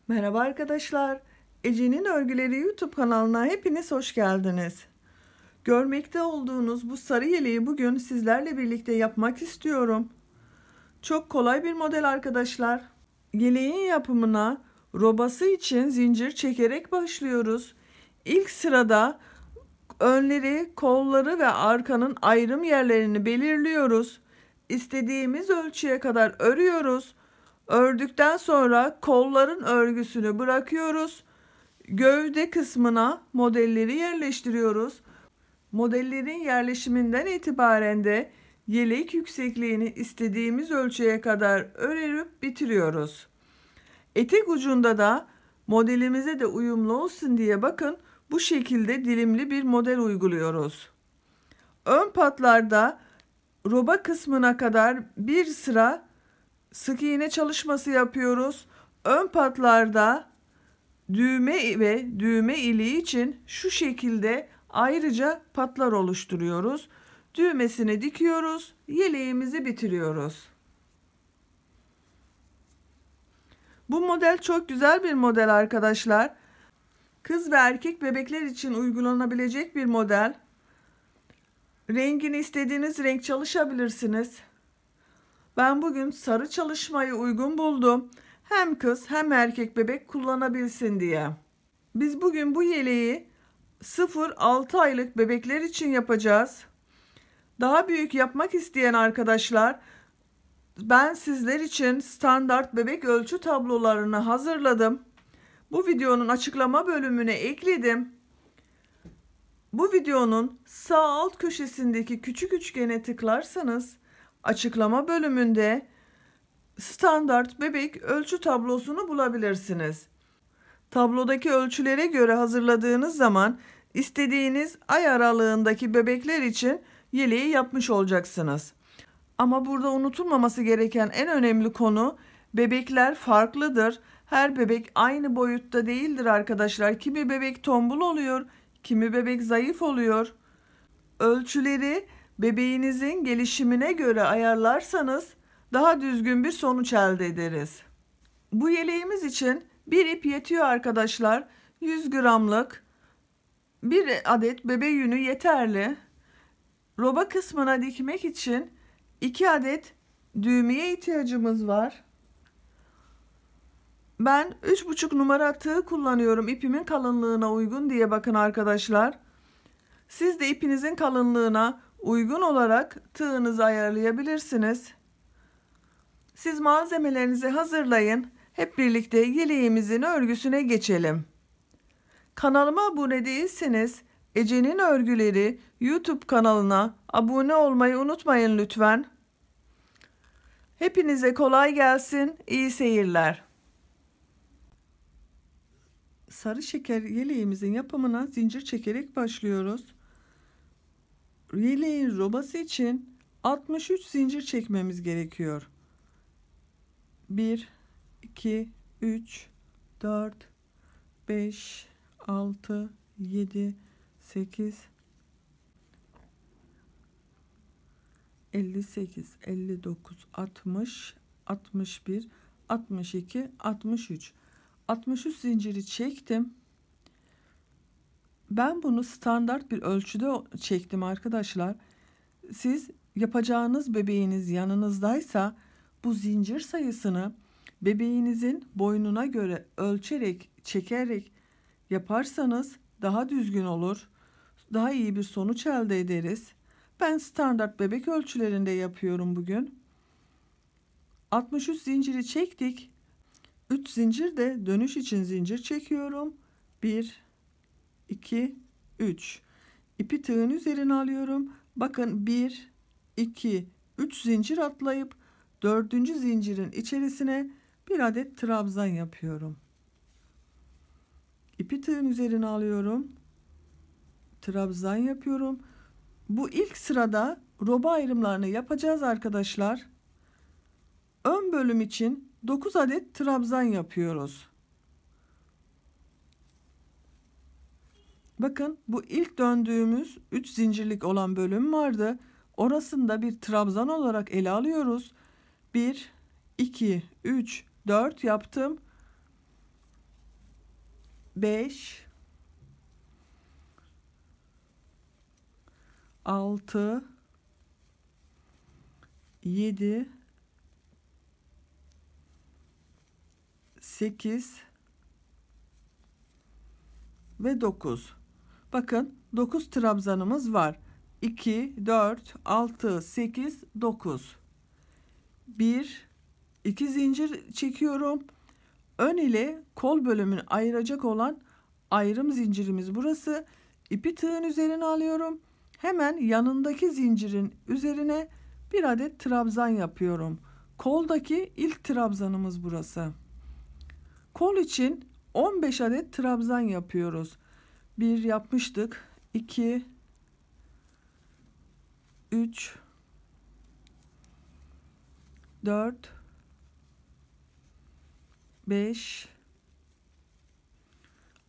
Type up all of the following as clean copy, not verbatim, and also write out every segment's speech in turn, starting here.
Merhaba arkadaşlar. Ece'nin Örgüleri YouTube kanalına hepiniz hoş geldiniz. Görmekte olduğunuz bu sarı yeleği bugün sizlerle birlikte yapmak istiyorum. Çok kolay bir model arkadaşlar. Yeleğin yapımına robası için zincir çekerek başlıyoruz. İlk sırada önleri, kolları ve arkanın ayrım yerlerini belirliyoruz. İstediğimiz ölçüye kadar örüyoruz. Ördükten sonra kolların örgüsünü bırakıyoruz. Gövde kısmına modelleri yerleştiriyoruz. Modellerin yerleşiminden itibaren de yelek yüksekliğini istediğimiz ölçüye kadar örüp bitiriyoruz. Etek ucunda da modelimize de uyumlu olsun diye bakın bu şekilde dilimli bir model uyguluyoruz. Ön patlarda roba kısmına kadar bir sıra sık iğne çalışması yapıyoruz. Ön patlarda düğme ve düğme iliği için şu şekilde ayrıca patlar oluşturuyoruz. Düğmesini dikiyoruz, yeleğimizi bitiriyoruz. Bu model çok güzel bir model arkadaşlar. Kız ve erkek bebekler için uygulanabilecek bir model. Rengini istediğiniz renk çalışabilirsiniz. Ben bugün sarı çalışmayı uygun buldum. Hem kız hem erkek bebek kullanabilsin diye. Biz bugün bu yeleği 0-6 aylık bebekler için yapacağız. Daha büyük yapmak isteyen arkadaşlar, ben sizler için standart bebek ölçü tablolarını hazırladım. Bu videonun açıklama bölümüne ekledim. Bu videonun sağ alt köşesindeki küçük üçgene tıklarsanız açıklama bölümünde standart bebek ölçü tablosunu bulabilirsiniz. Tablodaki ölçülere göre hazırladığınız zaman istediğiniz ay aralığındaki bebekler için yeleği yapmış olacaksınız. Ama burada unutulmaması gereken en önemli konu, bebekler farklıdır. Her bebek aynı boyutta değildir arkadaşlar. Kimi bebek tombul oluyor, kimi bebek zayıf oluyor. Ölçüleri bebeğinizin gelişimine göre ayarlarsanız daha düzgün bir sonuç elde ederiz. Bu yeleğimiz için bir ip yetiyor arkadaşlar. 100 gramlık bir adet bebe yünü yeterli. Roba kısmına dikmek için 2 adet düğmeye ihtiyacımız var. Ben 3,5 numara tığ kullanıyorum ipimin kalınlığına uygun diye bakın arkadaşlar. Siz de ipinizin kalınlığına uygun olarak tığınızı ayarlayabilirsiniz. Siz malzemelerinizi hazırlayın. Hep birlikte yeleğimizin örgüsüne geçelim. Kanalıma abone değilseniz Ece'nin Örgüleri YouTube kanalına abone olmayı unutmayın lütfen. Hepinize kolay gelsin, iyi seyirler. Sarı şeker yeleğimizin yapımına zincir çekerek başlıyoruz. Yeleğin robası için 63 zincir çekmemiz gerekiyor. 1, 2, 3, 4, 5, 6, 7, 8, 58, 59, 60, 61, 62, 63. 63 zinciri çektim. Ben bunu standart bir ölçüde çektim arkadaşlar. Siz yapacağınız bebeğiniz yanınızdaysa bu zincir sayısını bebeğinizin boynuna göre ölçerek, çekerek yaparsanız daha düzgün olur. Daha iyi bir sonuç elde ederiz. Ben standart bebek ölçülerinde yapıyorum bugün. 63 zinciri çektik. 3 zincir de dönüş için zincir çekiyorum. 1, 2, 3. İpi tığın üzerine alıyorum. Bakın 1, 2, 3 zincir atlayıp 4. zincirin içerisine bir adet trabzan yapıyorum. İpi tığın üzerine alıyorum. Trabzan yapıyorum. Bu ilk sırada roba ayrımlarını yapacağız arkadaşlar. Ön bölüm için 9 adet trabzan yapıyoruz. Bakın bu ilk döndüğümüz 3 zincirlik olan bölüm vardı. Orasında bir trabzan olarak ele alıyoruz. 1, 2, 3, 4 yaptım. 5, 6, 7, 8 ve 9. Bakın 9 trabzanımız var. 2, 4, 6, 8, 9. 1, 2 zincir çekiyorum. Ön ile kol bölümünü ayıracak olan ayrım zincirimiz burası. İpi tığın üzerine alıyorum. Hemen yanındaki zincirin üzerine bir adet trabzan yapıyorum. Koldaki ilk trabzanımız burası. Kol için 15 adet trabzan yapıyoruz. 1 yapmıştık. 2, 3, 4, 5,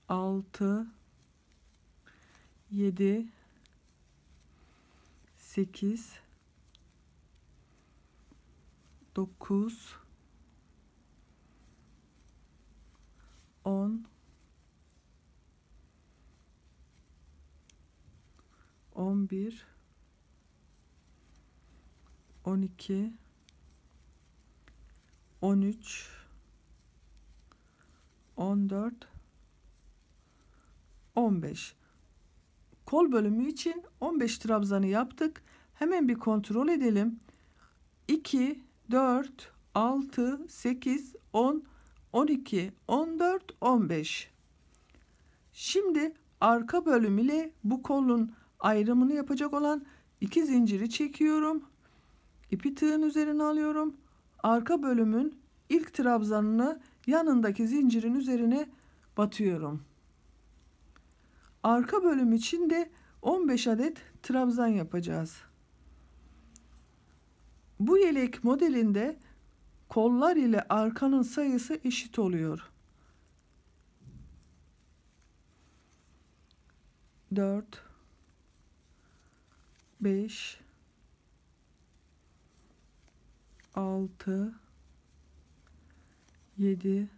6, 7, 8, 9, 10, 11, 12, 13, 14, 15. Kol bölümü için 15 trabzanı yaptık. Hemen bir kontrol edelim. 2, 4, 6, 8, 10, 12, 14, 15. Şimdi arka bölüm ile bu kolun ayrımını yapacak olan 2 zinciri çekiyorum. İpi tığın üzerine alıyorum. Arka bölümün ilk trabzanını yanındaki zincirin üzerine batıyorum. Arka bölüm için de 15 adet trabzan yapacağız. Bu yelek modelinde kollar ile arkanın sayısı eşit oluyor. 4, 5, 6, 7,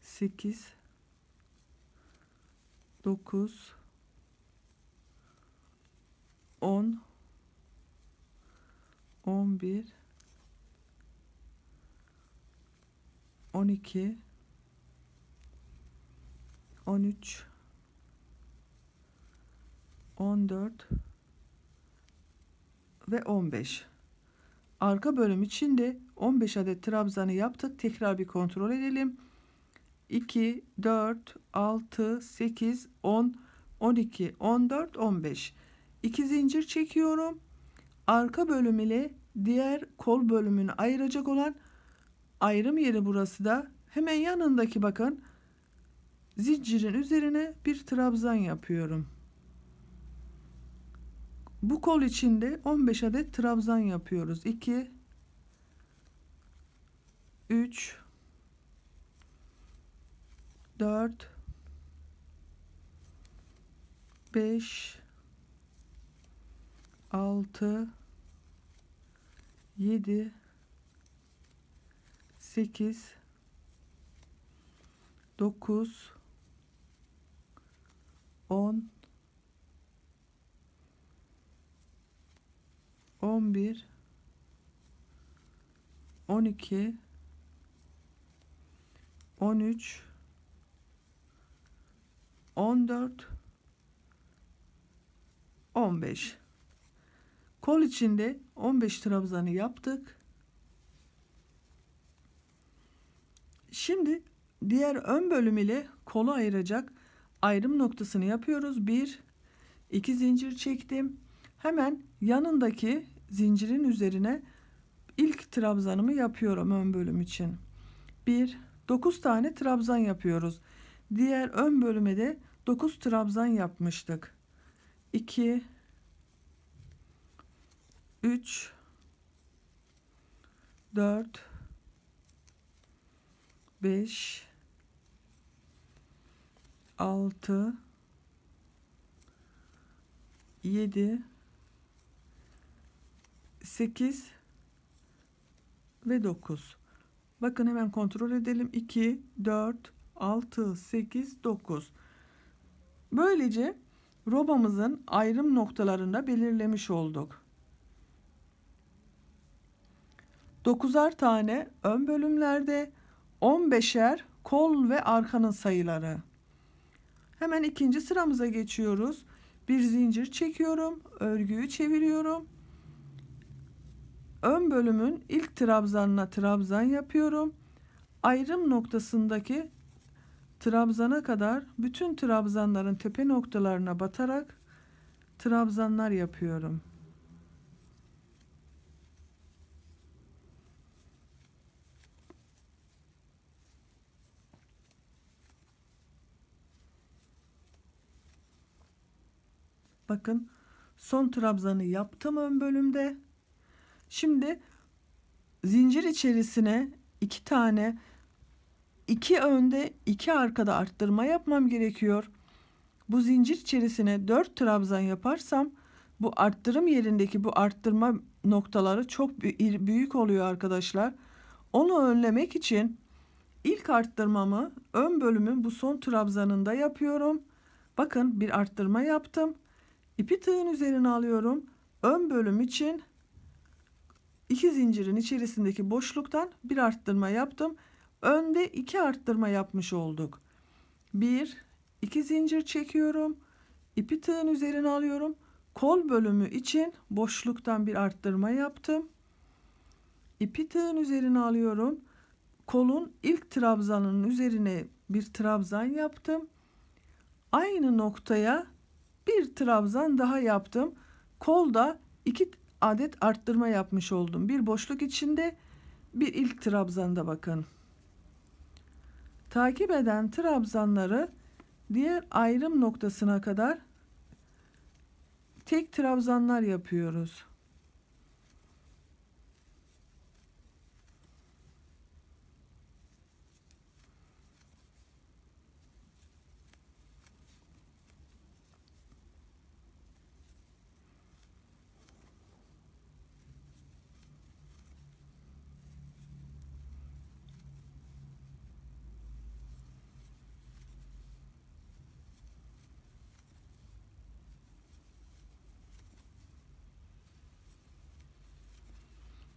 8, 9, 10, 11, 12, 13, 14 ve 15. Arka bölüm için de 15 adet trabzanı yaptık. Tekrar bir kontrol edelim. 2, 4, 6, 8, 10, 12, 14, 15. 2 zincir çekiyorum. Arka bölüm ile diğer kol bölümünü ayıracak olan ayrım yeri burası da. Hemen yanındaki bakın zincirin üzerine bir trabzan yapıyorum. Bu kol içinde 15 adet trabzan yapıyoruz. 2, 3, 4, 5, 6, 7, 8, 9, 10, 11, 12, 13, 14, 15. Kol içinde 15 trabzanı yaptık. Şimdi diğer ön bölüm ile kolu ayıracak ayrım noktasını yapıyoruz. 1, 2 zincir çektim. Hemen yanındaki zincirin üzerine ilk trabzanımı yapıyorum ön bölüm için. 9 tane trabzan yapıyoruz. Diğer ön bölüme de 9 trabzan yapmıştık. 2, 3, 4, 5, 6, 7, 8 ve 9. Bakın hemen kontrol edelim. 2, 4, 6, 8, 9. Böylece robamızın ayrım noktalarını belirlemiş olduk. 9'ar tane ön bölümlerde, 15'er kol ve arkanın sayıları. Hemen ikinci sıramıza geçiyoruz. Bir zincir çekiyorum, örgüyü çeviriyorum. Ön bölümün ilk trabzanına trabzan yapıyorum. Ayrım noktasındaki trabzana kadar bütün trabzanların tepe noktalarına batarak trabzanlar yapıyorum. Bakın son trabzanı yaptım ön bölümde. Şimdi zincir içerisine 2 tane, 2 önde 2 arkada arttırma yapmam gerekiyor. Bu zincir içerisine 4 trabzan yaparsam bu arttırım yerindeki bu arttırma noktaları çok büyük oluyor arkadaşlar. Onu önlemek için ilk arttırmamı ön bölümün bu son trabzanında yapıyorum. Bakın bir arttırma yaptım. İpi tığın üzerine alıyorum. Ön bölüm için 2 zincirin içerisindeki boşluktan bir arttırma yaptım. Önde 2 arttırma yapmış olduk. 1, 2 zincir çekiyorum. İpi tığın üzerine alıyorum. Kol bölümü için boşluktan bir arttırma yaptım. İpi tığın üzerine alıyorum. Kolun ilk trabzanının üzerine bir trabzan yaptım. Aynı noktaya bir trabzan daha yaptım. Kolda 2 adet arttırma yapmış oldum. Bir boşluk içinde, bir ilk trabzanda bakın. Takip eden trabzanları diğer ayrım noktasına kadar tek trabzanlar yapıyoruz.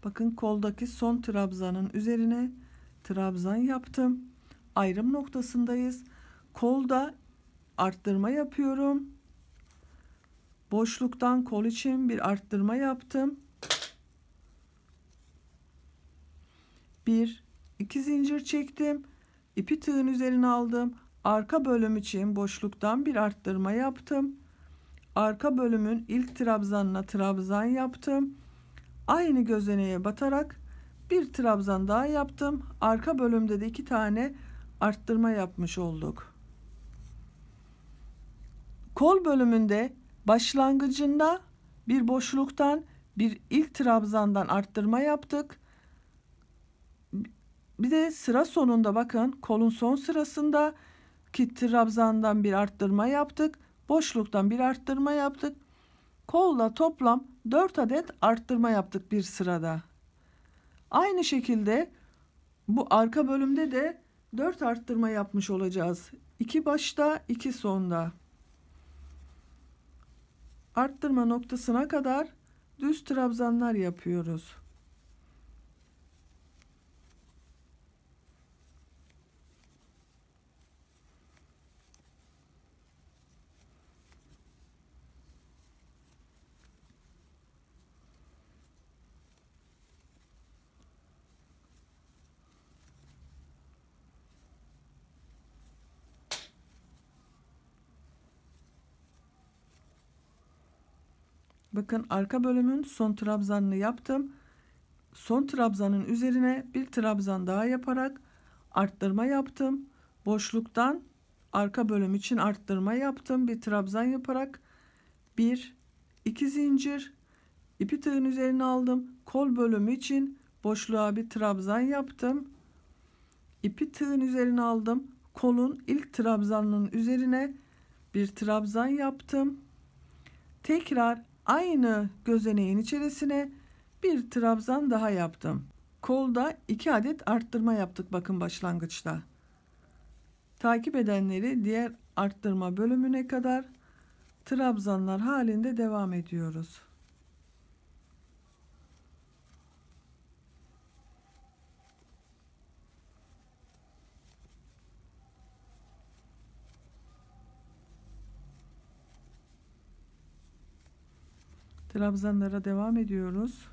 Bakın koldaki son trabzanın üzerine trabzan yaptım. Ayrım noktasındayız. Kolda arttırma yapıyorum. Boşluktan kol için bir arttırma yaptım. 1, 2 zincir çektim. İpi tığın üzerine aldım. Arka bölüm için boşluktan bir arttırma yaptım. Arka bölümün ilk trabzanına trabzan yaptım. Aynı gözeneğe batarak bir trabzan daha yaptım. Arka bölümde de 2 tane arttırma yapmış olduk. Kol bölümünde başlangıcında bir boşluktan bir ilk trabzandan arttırma yaptık. Bir de sıra sonunda bakın kolun son sırasında ki trabzandan bir arttırma yaptık. Boşluktan bir arttırma yaptık. Kolla toplam 4 adet arttırma yaptık bir sırada. Aynı şekilde bu arka bölümde de 4 arttırma yapmış olacağız. 2 başta, 2 sonda. Arttırma noktasına kadar düz trabzanlar yapıyoruz. Bakın arka bölümün son trabzanını yaptım. Son trabzanın üzerine bir trabzan daha yaparak arttırma yaptım. Boşluktan arka bölüm için arttırma yaptım. Bir trabzan yaparak 1, 2 zincir ipi tığın üzerine aldım. Kol bölümü için boşluğa bir trabzan yaptım. İpi tığın üzerine aldım. Kolun ilk trabzanının üzerine bir trabzan yaptım. Tekrar aynı gözeneğin içerisine bir trabzan daha yaptım. Kolda 2 adet arttırma yaptık bakın başlangıçta. Takip edenleri diğer arttırma bölümüne kadar trabzanlar halinde devam ediyoruz. Trabzanlara devam ediyoruz.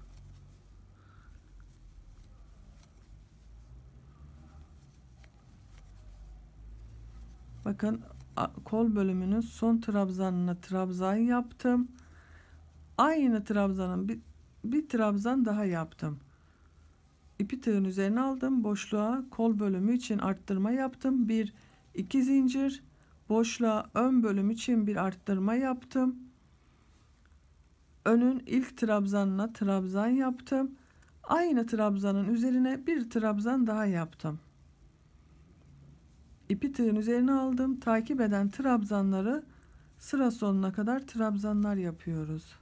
Bakın kol bölümünün son trabzanına trabzan yaptım. Aynı trabzanın bir trabzan daha yaptım. İpi tığın üzerine aldım. Boşluğa kol bölümü için arttırma yaptım. 1 2 zincir. Boşluğa ön bölüm için bir arttırma yaptım. Önün ilk trabzanına trabzan yaptım. Aynı trabzanın üzerine bir trabzan daha yaptım. İpi tığın üzerine aldım. Takip eden trabzanları sıra sonuna kadar trabzanlar yapıyoruz.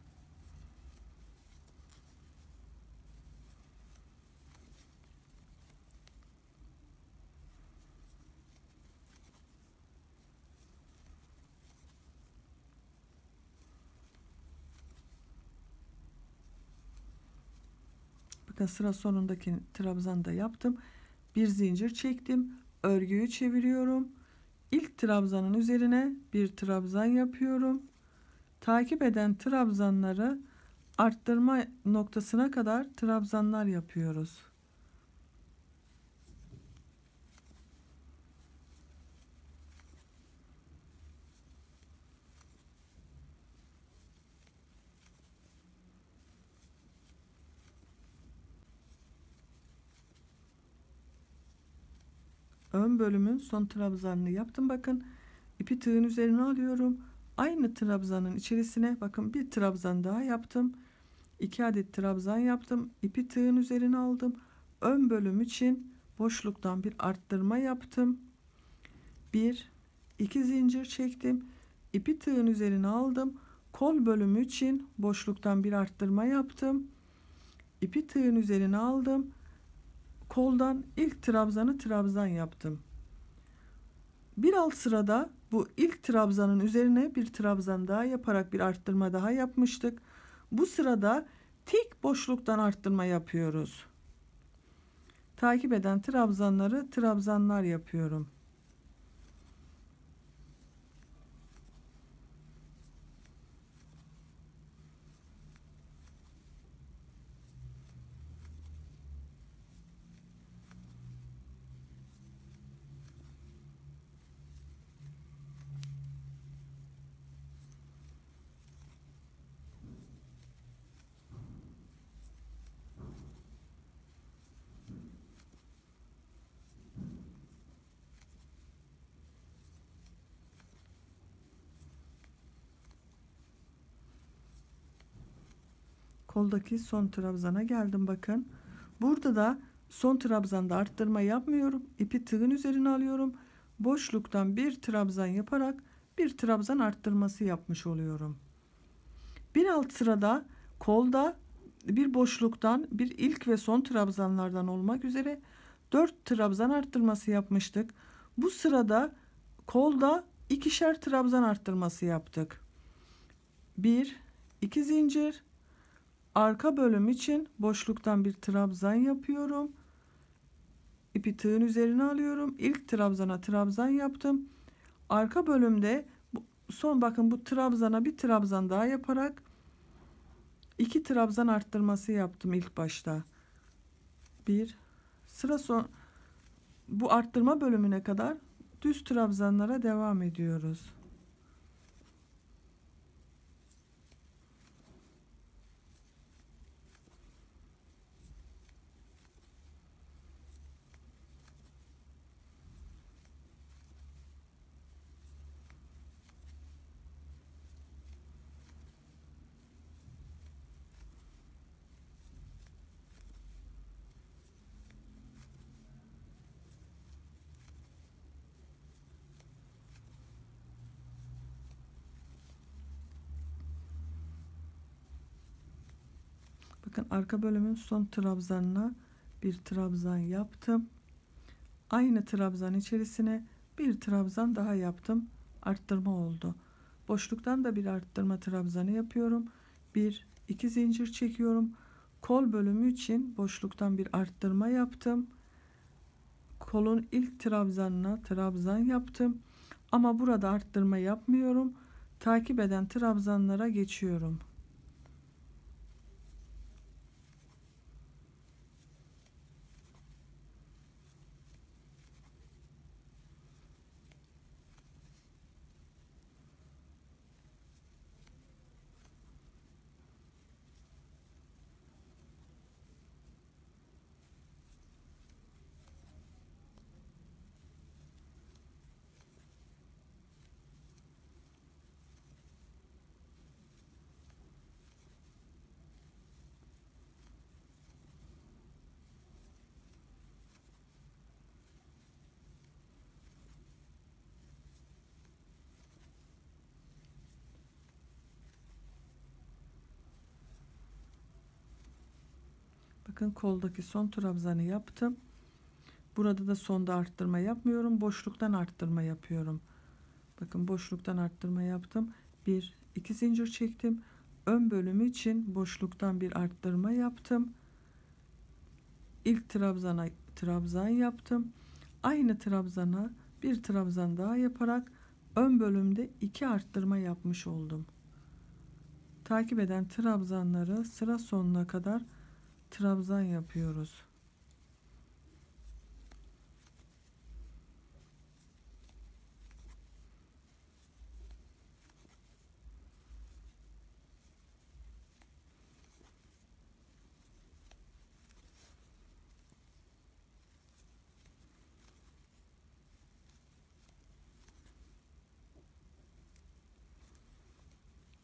Bakın sıra sonundaki trabzanı da yaptım. Bir zincir çektim. Örgüyü çeviriyorum. İlk trabzanın üzerine bir trabzan yapıyorum. Takip eden trabzanları arttırma noktasına kadar trabzanlar yapıyoruz. Ön bölümün son trabzanını yaptım. Bakın ipi tığın üzerine alıyorum. Aynı trabzanın içerisine bakın bir trabzan daha yaptım. 2 adet trabzan yaptım. İpi tığın üzerine aldım. Ön bölüm için boşluktan bir arttırma yaptım. 1 2 zincir çektim. İpi tığın üzerine aldım. Kol bölümü için boşluktan bir arttırma yaptım. İpi tığın üzerine aldım. Koldan ilk trabzanı trabzan yaptım. Bir alt sırada bu ilk trabzanın üzerine bir trabzan daha yaparak bir arttırma daha yapmıştık. Bu sırada tek boşluktan arttırma yapıyoruz. Takip eden trabzanları trabzanlar yapıyorum. Koldaki son trabzana geldim bakın. Burada da son trabzanda arttırma yapmıyorum. İpi tığın üzerine alıyorum. Boşluktan bir trabzan yaparak bir trabzan arttırması yapmış oluyorum. Bir alt sırada kolda bir boşluktan bir ilk ve son trabzanlardan olmak üzere 4 trabzan arttırması yapmıştık. Bu sırada kolda ikişer trabzan arttırması yaptık. 1 2 zincir. Arka bölüm için boşluktan bir trabzan yapıyorum. İpi tığın üzerine alıyorum. İlk trabzana trabzan yaptım. Arka bölümde son bakın bu trabzana bir trabzan daha yaparak 2 trabzan arttırması yaptım ilk başta. Bir sıra son bu arttırma bölümüne kadar düz trabzanlara devam ediyoruz. Bakın arka bölümün son trabzanına bir trabzan yaptım. Aynı trabzan içerisine Bir trabzan daha yaptım. Arttırma oldu. Boşluktan da bir arttırma trabzanı yapıyorum. Bir, iki zincir çekiyorum. Kol bölümü için boşluktan bir arttırma yaptım. Kolun ilk trabzanına trabzan yaptım. Ama burada arttırma yapmıyorum. Takip eden trabzanlara geçiyorum. Bakın koldaki son trabzanı yaptım. Burada da sonda arttırma yapmıyorum. Boşluktan arttırma yapıyorum. Bakın boşluktan arttırma yaptım. Bir, iki zincir çektim. Ön bölümü için boşluktan bir arttırma yaptım. İlk trabzana trabzan yaptım. Aynı trabzana bir trabzan daha yaparak ön bölümde iki arttırma yapmış oldum. Takip eden trabzanları sıra sonuna kadar trabzan yapıyoruz.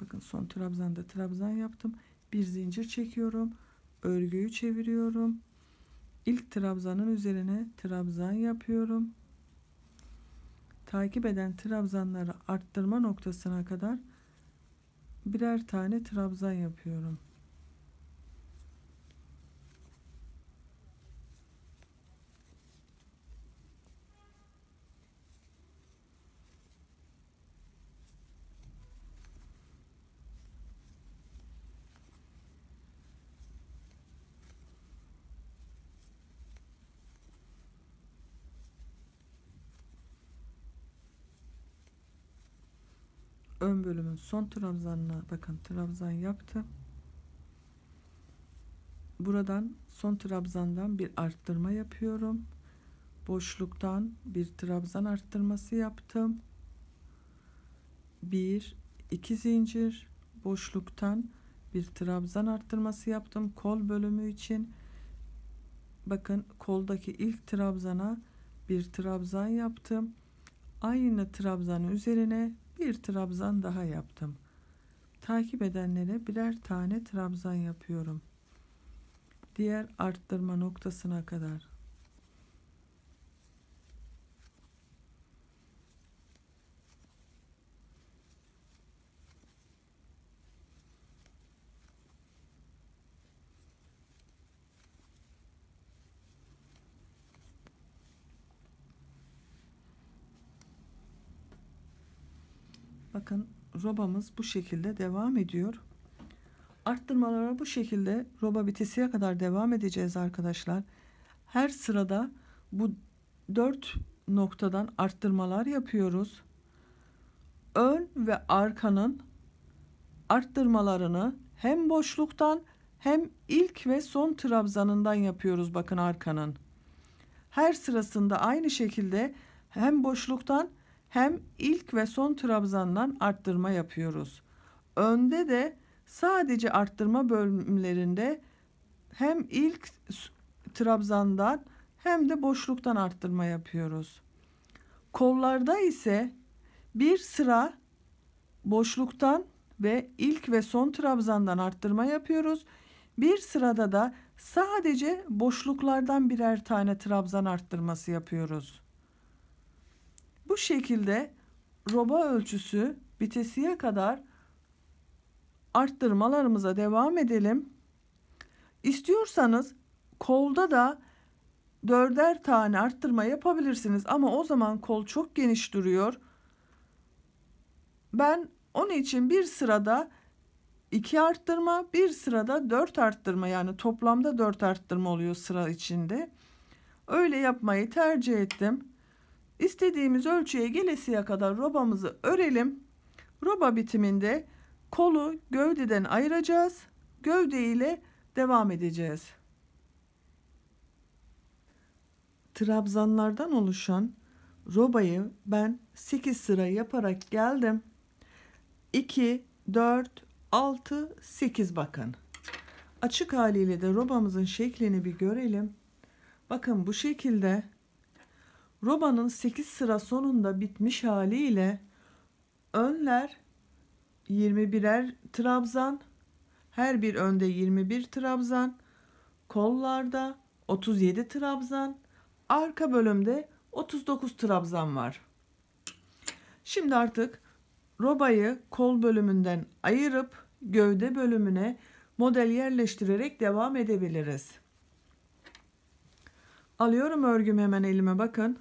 Bakın son trabzanda trabzan yaptım. Bir zincir çekiyorum. Örgüyü çeviriyorum. İlk trabzanın üzerine trabzan yapıyorum. Takip eden trabzanları arttırma noktasına kadar birer tane trabzan yapıyorum. Ön bölümün son trabzanına bakın trabzan yaptım. Buradan son trabzandan bir arttırma yapıyorum. Boşluktan bir trabzan arttırması yaptım. Bir, iki zincir boşluktan bir trabzan arttırması yaptım. Kol bölümü için bakın koldaki ilk trabzana bir trabzan yaptım. Aynı trabzanın üzerine bir trabzan daha yaptım. Takip edenlere birer tane trabzan yapıyorum. Diğer arttırma noktasına kadar. Bakın robamız bu şekilde devam ediyor. Arttırmalara bu şekilde roba bitesiye kadar devam edeceğiz arkadaşlar. Her sırada bu 4 noktadan arttırmalar yapıyoruz. Ön ve arkanın arttırmalarını hem boşluktan hem ilk ve son trabzanından yapıyoruz bakın arkanın. Her sırasında aynı şekilde hem boşluktan hem ilk ve son trabzandan arttırma yapıyoruz. Önde de sadece arttırma bölümlerinde hem ilk trabzandan hem de boşluktan arttırma yapıyoruz. Kollarda ise bir sıra boşluktan ve ilk ve son trabzandan arttırma yapıyoruz. Bir sırada da sadece boşluklardan birer tane trabzan arttırması yapıyoruz. Bu şekilde roba ölçüsü bitesiye kadar arttırmalarımıza devam edelim. İstiyorsanız kolda da 4'er tane arttırma yapabilirsiniz ama o zaman kol çok geniş duruyor. Ben onun için bir sırada 2 arttırma, bir sırada 4 arttırma, yani toplamda 4 arttırma oluyor sıra içinde. Öyle yapmayı tercih ettim. İstediğimiz ölçüye gelesiye kadar robamızı örelim. Roba bitiminde kolu gövdeden ayıracağız. Gövde ile devam edeceğiz. Trabzanlardan oluşan robayı ben 8 sıra yaparak geldim. 2, 4, 6, 8 bakın. Açık haliyle de robamızın şeklini bir görelim. Bakın bu şekilde robanın 8 sıra sonunda bitmiş haliyle önler 21'er trabzan, her bir önde 21 trabzan, kollarda 37 trabzan, arka bölümde 39 trabzan var. Şimdi artık robayı kol bölümünden ayırıp gövde bölümüne model yerleştirerek devam edebiliriz. Alıyorum örgümü hemen elime, bakın.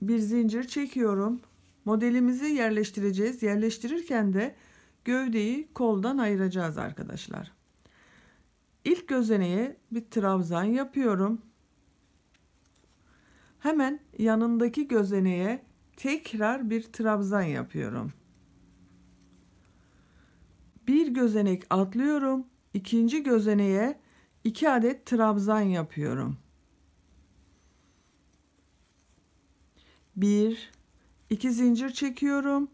Bir zincir çekiyorum. Modelimizi yerleştireceğiz. Yerleştirirken de gövdeyi koldan ayıracağız arkadaşlar. İlk gözeneğe bir trabzan yapıyorum. Hemen yanındaki gözeneğe tekrar bir trabzan yapıyorum. Bir gözenek atlıyorum. İkinci gözeneğe 2 adet trabzan yapıyorum. 1, 2 zincir çekiyorum.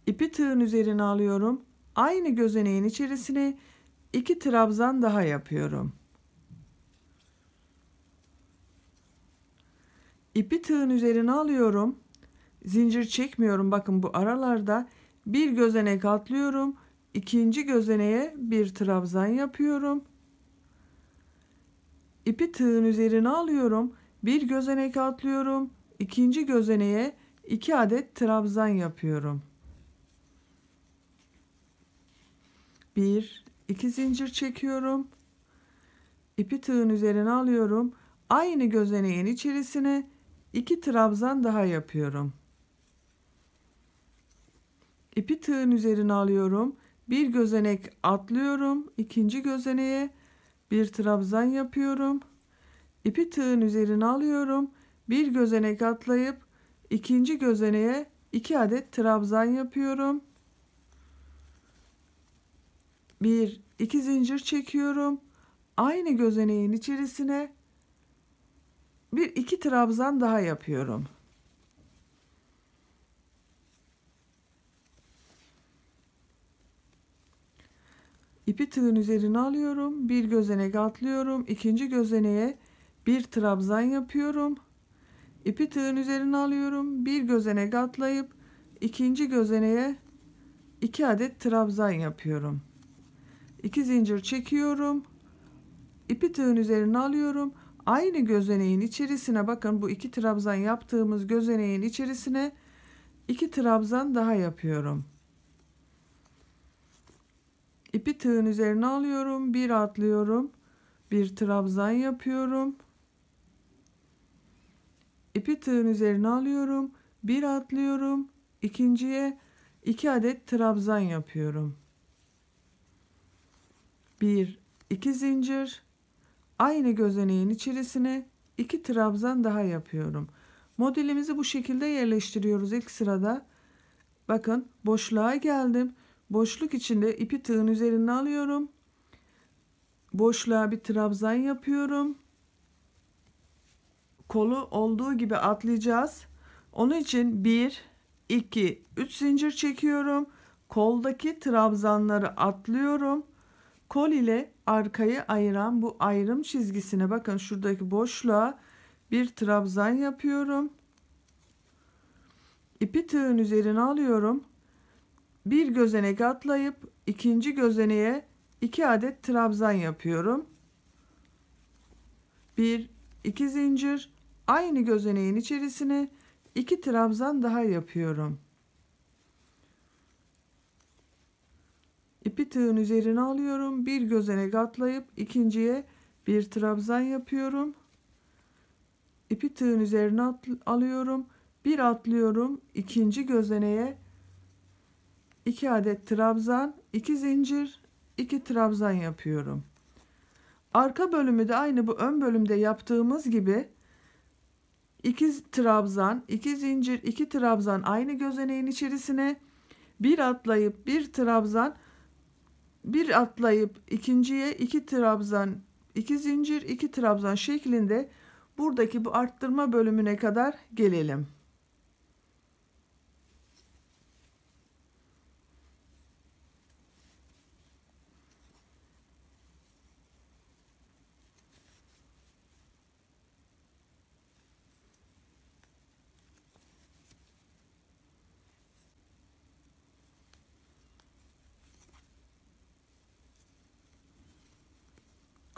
İpi tığın üzerine alıyorum. Aynı gözeneğin içerisine 2 trabzan daha yapıyorum. İpi tığın üzerine alıyorum. Zincir çekmiyorum. Bakın bu aralarda bir gözenek atlıyorum. İkinci gözeneğe bir trabzan yapıyorum. İpi tığın üzerine alıyorum. Bir gözenek atlıyorum. İkinci gözeneğe 2 adet trabzan yapıyorum. 1, 2 zincir çekiyorum. İpi tığın üzerine alıyorum. Aynı gözeneğin içerisine 2 trabzan daha yapıyorum. İpi tığın üzerine alıyorum. Bir gözenek atlıyorum. İkinci gözeneğe bir trabzan yapıyorum. İpi tığın üzerine alıyorum. Bir gözenek atlayıp ikinci gözeneğe 2 adet trabzan yapıyorum. 1, 2 zincir çekiyorum. Aynı gözeneğin içerisine bir 2 trabzan daha yapıyorum. İpi tığın üzerine alıyorum. Bir gözenek atlıyorum. İkinci gözeneğe bir trabzan yapıyorum. İpi tığın üzerine alıyorum. Bir gözenek atlayıp ikinci gözeneğe 2 adet trabzan yapıyorum. 2 zincir çekiyorum. İpi tığın üzerine alıyorum. Aynı gözeneğin içerisine, bakın bu 2 trabzan yaptığımız gözeneğin içerisine 2 trabzan daha yapıyorum. İpi tığın üzerine alıyorum. Bir atlıyorum. Bir trabzan yapıyorum. İpi tığın üzerine alıyorum. Bir atlıyorum. İkinciye 2 adet trabzan yapıyorum. 1, 2 zincir. Aynı gözeneğin içerisine 2 trabzan daha yapıyorum. Modelimizi bu şekilde yerleştiriyoruz ilk sırada. Bakın boşluğa geldim. Boşluk içinde ipi tığın üzerine alıyorum. Boşluğa bir trabzan yapıyorum. Kolu olduğu gibi atlayacağız. Onun için 1, 2, 3 zincir çekiyorum. Koldaki trabzanları atlıyorum. Kol ile arkayı ayıran bu ayrım çizgisine, bakın şuradaki boşluğa bir trabzan yapıyorum. İpi tığın üzerine alıyorum. Bir gözenek atlayıp ikinci gözeneğe 2 adet trabzan yapıyorum. 1, 2 zincir, aynı gözeneğin içerisine 2 trabzan daha yapıyorum. İpi tığın üzerine alıyorum. Bir gözenek atlayıp ikinciye Bir trabzan yapıyorum. İpi tığın üzerine alıyorum. Bir atlıyorum. İkinci gözeneğe 2 adet trabzan, 2 zincir, 2 trabzan yapıyorum. Arka bölümü de aynı bu ön bölümde yaptığımız gibi 2 trabzan, 2 zincir, 2 trabzan aynı gözeneğin içerisine, bir atlayıp bir trabzan, bir atlayıp ikinciye 2 trabzan, 2 zincir, 2 trabzan şeklinde buradaki bu arttırma bölümüne kadar gelelim.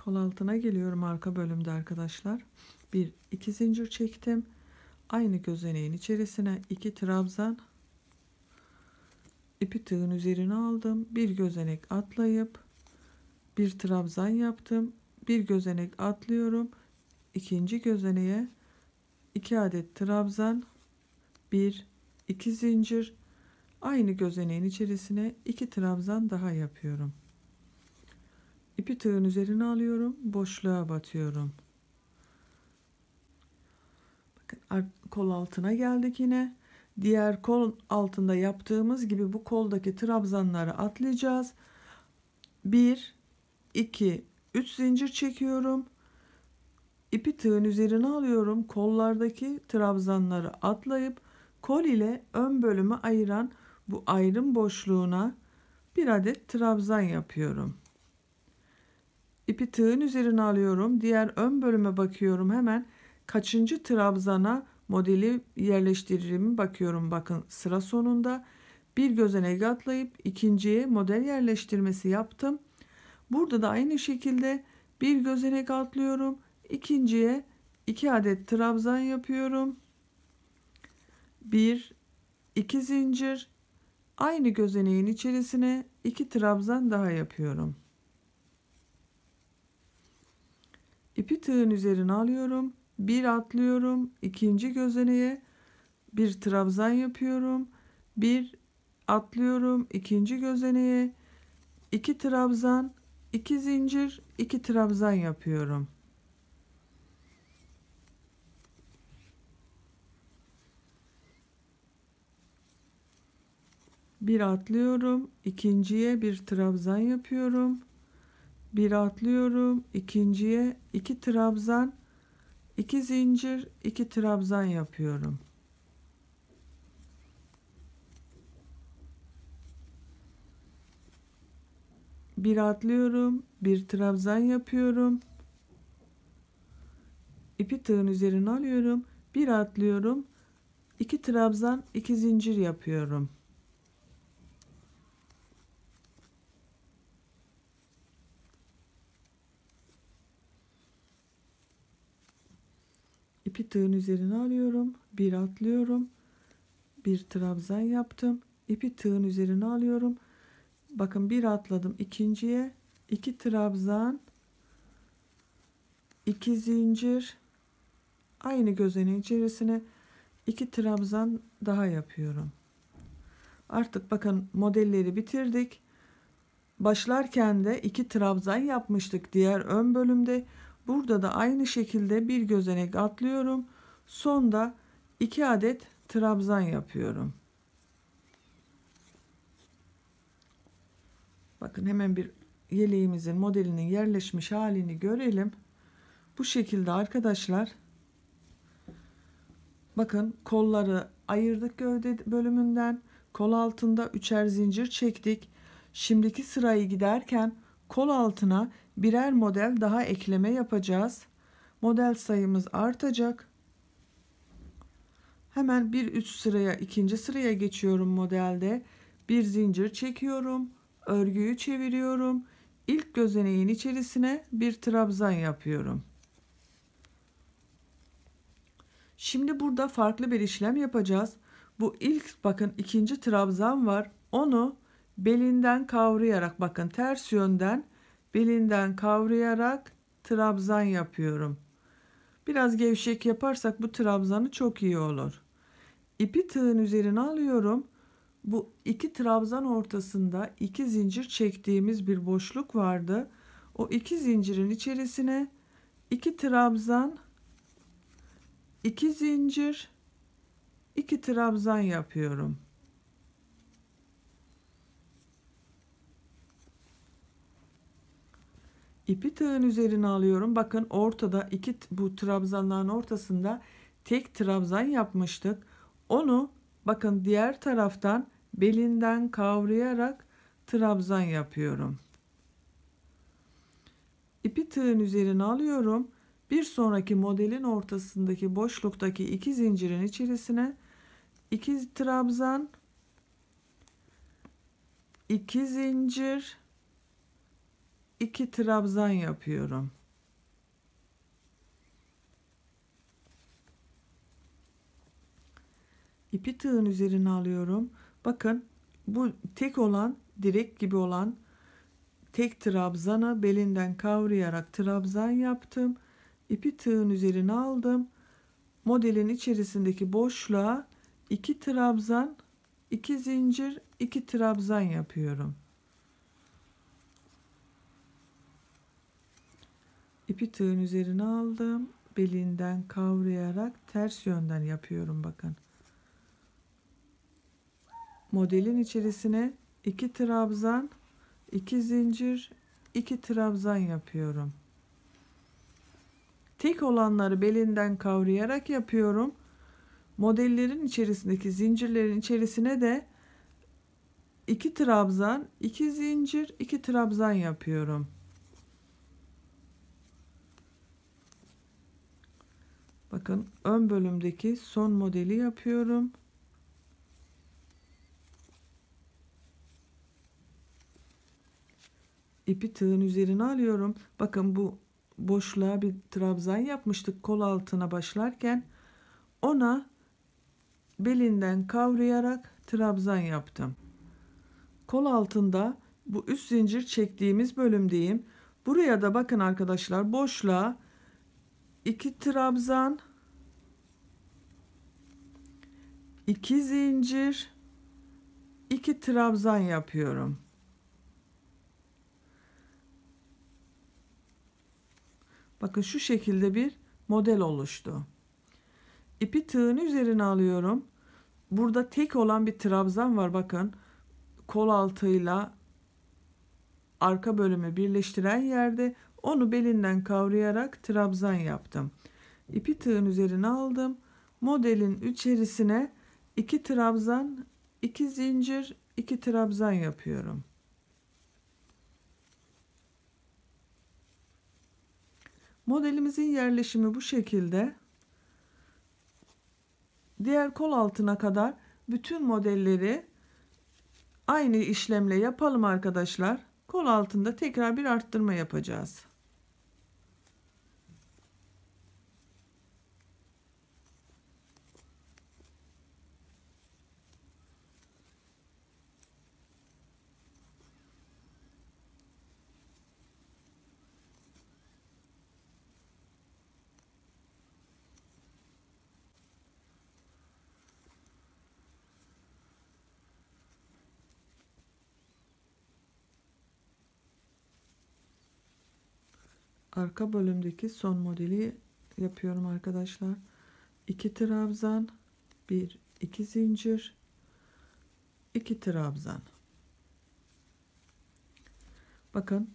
Kol altına geliyorum arka bölümde arkadaşlar. 2 zincir çektim. Aynı gözeneğin içerisine 2 trabzan, ipi tığın üzerine aldım. Bir gözenek atlayıp bir trabzan yaptım. Bir gözenek atlıyorum. İkinci gözeneğe 2 adet trabzan, 2 zincir, aynı gözeneğin içerisine 2 trabzan daha yapıyorum. İpi tığın üzerine alıyorum, boşluğa batıyorum. Bakın kol altına geldik yine. Diğer kol altında yaptığımız gibi bu koldaki trabzanları atlayacağız. 1 2 3 zincir çekiyorum. İpi tığın üzerine alıyorum. Kollardaki trabzanları atlayıp kol ile ön bölümü ayıran bu ayrım boşluğuna bir adet trabzan yapıyorum. İpi tığın üzerine alıyorum. Diğer ön bölüme bakıyorum. Hemen kaçıncı trabzana modeli yerleştiririm bakıyorum. Bakın sıra sonunda bir gözenek atlayıp ikinciye model yerleştirmesi yaptım. Burada da aynı şekilde bir gözenek atlıyorum. İkinciye 2 adet trabzan yapıyorum. 2 zincir, aynı gözeneğin içerisine 2 trabzan daha yapıyorum. İpi tığın üzerine alıyorum. Bir atlıyorum. İkinci gözeneğe bir trabzan yapıyorum. Bir atlıyorum. İkinci gözeneğe 2 trabzan, 2 zincir, 2 trabzan yapıyorum. Bir atlıyorum. İkinciye bir trabzan yapıyorum. Bir atlıyorum. İkinciye 2 trabzan, 2 zincir, 2 trabzan yapıyorum. Bir atlıyorum, bir trabzan yapıyorum. İpi tığın üzerine alıyorum. Bir atlıyorum. 2 trabzan, 2 zincir yapıyorum. İpi tığın üzerine alıyorum. Bir atlıyorum. Bir trabzan yaptım. İpi tığın üzerine alıyorum. Bakın bir atladım ikinciye. 2 trabzan, 2 zincir, aynı gözeneğin içerisine 2 trabzan daha yapıyorum. Artık bakın modelleri bitirdik. Başlarken de 2 trabzan yapmıştık diğer ön bölümde. Burada da aynı şekilde bir gözenek atlıyorum. Sonda 2 adet trabzan yapıyorum. Bakın hemen bir yeleğimizin modelinin yerleşmiş halini görelim. Bu şekilde arkadaşlar. Bakın kolları ayırdık gövde bölümünden. Kol altında 3'er zincir çektik. Şimdiki sırayı giderken kol altına birer model daha ekleme yapacağız. Model sayımız artacak. Hemen bir üst sıraya, ikinci sıraya geçiyorum modelde. Bir zincir çekiyorum. Örgüyü çeviriyorum. İlk gözeneğin içerisine bir trabzan yapıyorum. Şimdi burada farklı bir işlem yapacağız. Bu ilk bakın ikinci trabzan var. Onu belinden kavrayarak bakın ters yönden belinden kavrayarak trabzan yapıyorum. Biraz gevşek yaparsak bu trabzanı çok iyi olur. İpi tığın üzerine alıyorum. Bu iki trabzan ortasında iki zincir çektiğimiz bir boşluk vardı. O iki zincirin içerisine iki trabzan, iki zincir, iki trabzan yapıyorum. İpi tığın üzerine alıyorum. Bakın ortada bu trabzanların ortasında tek trabzan yapmıştık. Onu bakın diğer taraftan belinden kavrayarak trabzan yapıyorum. İpi tığın üzerine alıyorum. Bir sonraki modelin ortasındaki boşluktaki iki zincirin içerisine iki trabzan, iki zincir, iki trabzan yapıyorum. İpi tığın üzerine alıyorum. Bakın bu tek olan, direk gibi olan tek trabzanı belinden kavrayarak trabzan yaptım. İpi tığın üzerine aldım. Modelin içerisindeki boşluğa iki trabzan, iki zincir, iki trabzan yapıyorum. İpi tığın üzerine aldım. Belinden kavrayarak ters yönden yapıyorum bakın. Modelin içerisine iki trabzan, iki zincir, iki trabzan yapıyorum. Tek olanları belinden kavrayarak yapıyorum. Modellerin içerisindeki zincirlerin içerisine de iki trabzan, iki zincir, iki trabzan yapıyorum. Bakın ön bölümdeki son modeli yapıyorum. İpi tığın üzerine alıyorum. Bakın bu boşluğa bir trabzan yapmıştık kol altına başlarken. Ona belinden kavrayarak trabzan yaptım. Kol altında bu üst zincir çektiğimiz bölümdeyim. Buraya da bakın arkadaşlar boşluğa iki trabzan, iki zincir, iki trabzan yapıyorum. Bakın şu şekilde bir model oluştu. İpi tığın üzerine alıyorum. Burada tek olan bir trabzan var bakın. Kol altıyla arka bölümü birleştiren yerde onu belinden kavrayarak trabzan yaptım. İpi tığın üzerine aldım. Modelin içerisine iki trabzan, iki zincir, iki trabzan yapıyorum. Modelimizin yerleşimi bu şekilde. Diğer kol altına kadar bütün modelleri aynı işlemle yapalım arkadaşlar. Kol altında tekrar bir arttırma yapacağız. Arka bölümdeki son modeli yapıyorum arkadaşlar. 2 trabzan, 1 2 zincir, 2 trabzan. Bakın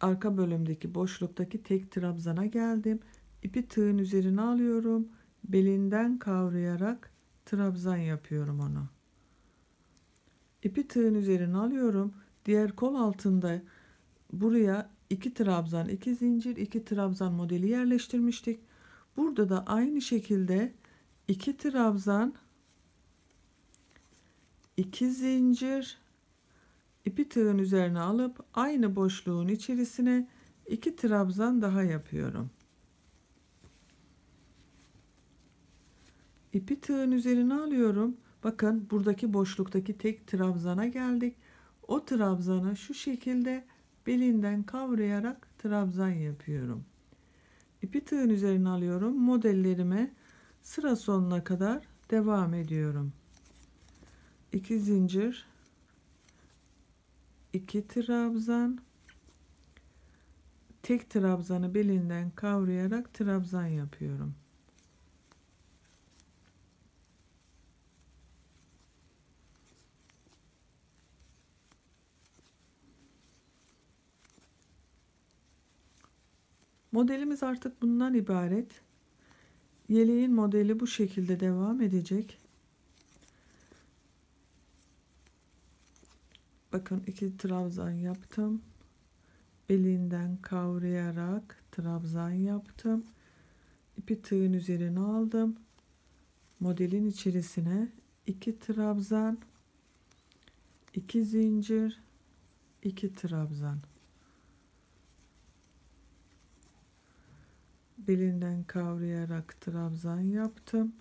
arka bölümdeki boşluktaki tek trabzana geldim. İpi tığın üzerine alıyorum. Belinden kavrayarak trabzan yapıyorum onu. İpi tığın üzerine alıyorum. Diğer kol altında buraya 2 trabzan, 2 zincir, 2 trabzan modeli yerleştirmiştik. Burada da aynı şekilde 2 trabzan, 2 zincir, ipi tığın üzerine alıp aynı boşluğun içerisine 2 trabzan daha yapıyorum. İpi tığın üzerine alıyorum. Bakın buradaki boşluktaki tek trabzana geldik. O trabzanı şu şekilde belinden kavrayarak trabzan yapıyorum. İpi tığın üzerine alıyorum. Modellerime sıra sonuna kadar devam ediyorum. 2 zincir, 2 trabzan, tek trabzanı belinden kavrayarak trabzan yapıyorum. Modelimiz artık bundan ibaret. Yeleğin modeli bu şekilde devam edecek. Bakın 2 trabzan yaptım. Belinden kavrayarak trabzan yaptım. İpi tığın üzerine aldım. Modelin içerisine 2 trabzan, 2 zincir, 2 trabzan. Belinden kavrayarak trabzan yaptım.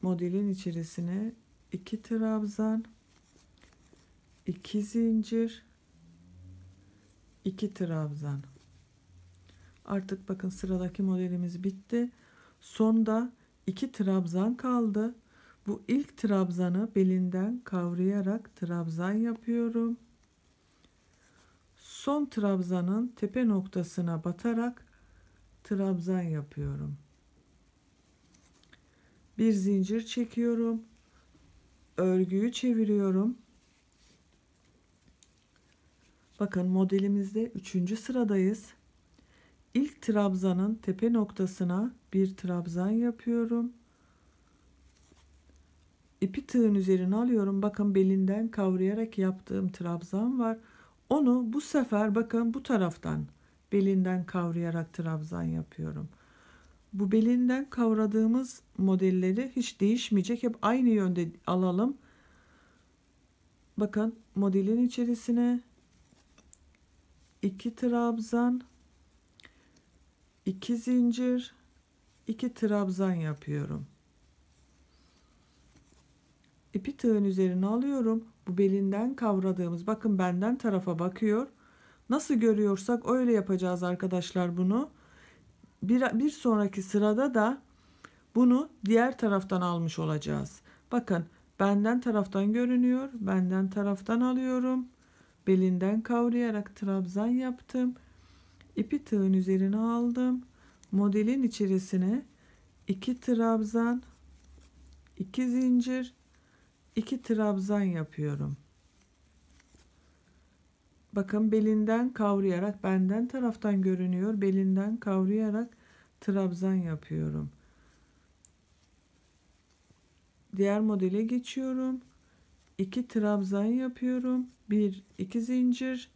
Modelin içerisine 2 trabzan, 2 zincir, 2 trabzan. Artık bakın sıradaki modelimiz bitti. Sonda 2 trabzan kaldı. Bu ilk trabzanı belinden kavrayarak trabzan yapıyorum. Son trabzanın tepe noktasına batarak trabzan yapıyorum. Bir zincir çekiyorum. Örgüyü çeviriyorum. Bakın modelimizde 3. sıradayız. İlk trabzanın tepe noktasına bir trabzan yapıyorum. İpi tığın üzerine alıyorum. Bakın belinden kavrayarak yaptığım trabzan var. Onu bu sefer bakın bu taraftan belinden kavrayarak trabzan yapıyorum. Bu belinden kavradığımız modelleri hiç değişmeyecek. Hep aynı yönde alalım. Bakın modelin içerisine 2 trabzan, 2 zincir, 2 trabzan yapıyorum. İpi tığın üzerine alıyorum. Bu belinden kavradığımız, bakın benden tarafa bakıyor. Nasıl görüyorsak öyle yapacağız arkadaşlar bunu. Bir sonraki sırada da bunu diğer taraftan almış olacağız. Bakın benden taraftan görünüyor. Benden taraftan alıyorum. Belinden kavrayarak trabzan yaptım. İpi tığın üzerine aldım. Modelin içerisine 2 trabzan, 2 zincir, 2 trabzan yapıyorum. Bakın belinden kavrayarak benden taraftan görünüyor. Belinden kavrayarak trabzan yapıyorum. Diğer modele geçiyorum. 2 trabzan yapıyorum. 1 2 zincir.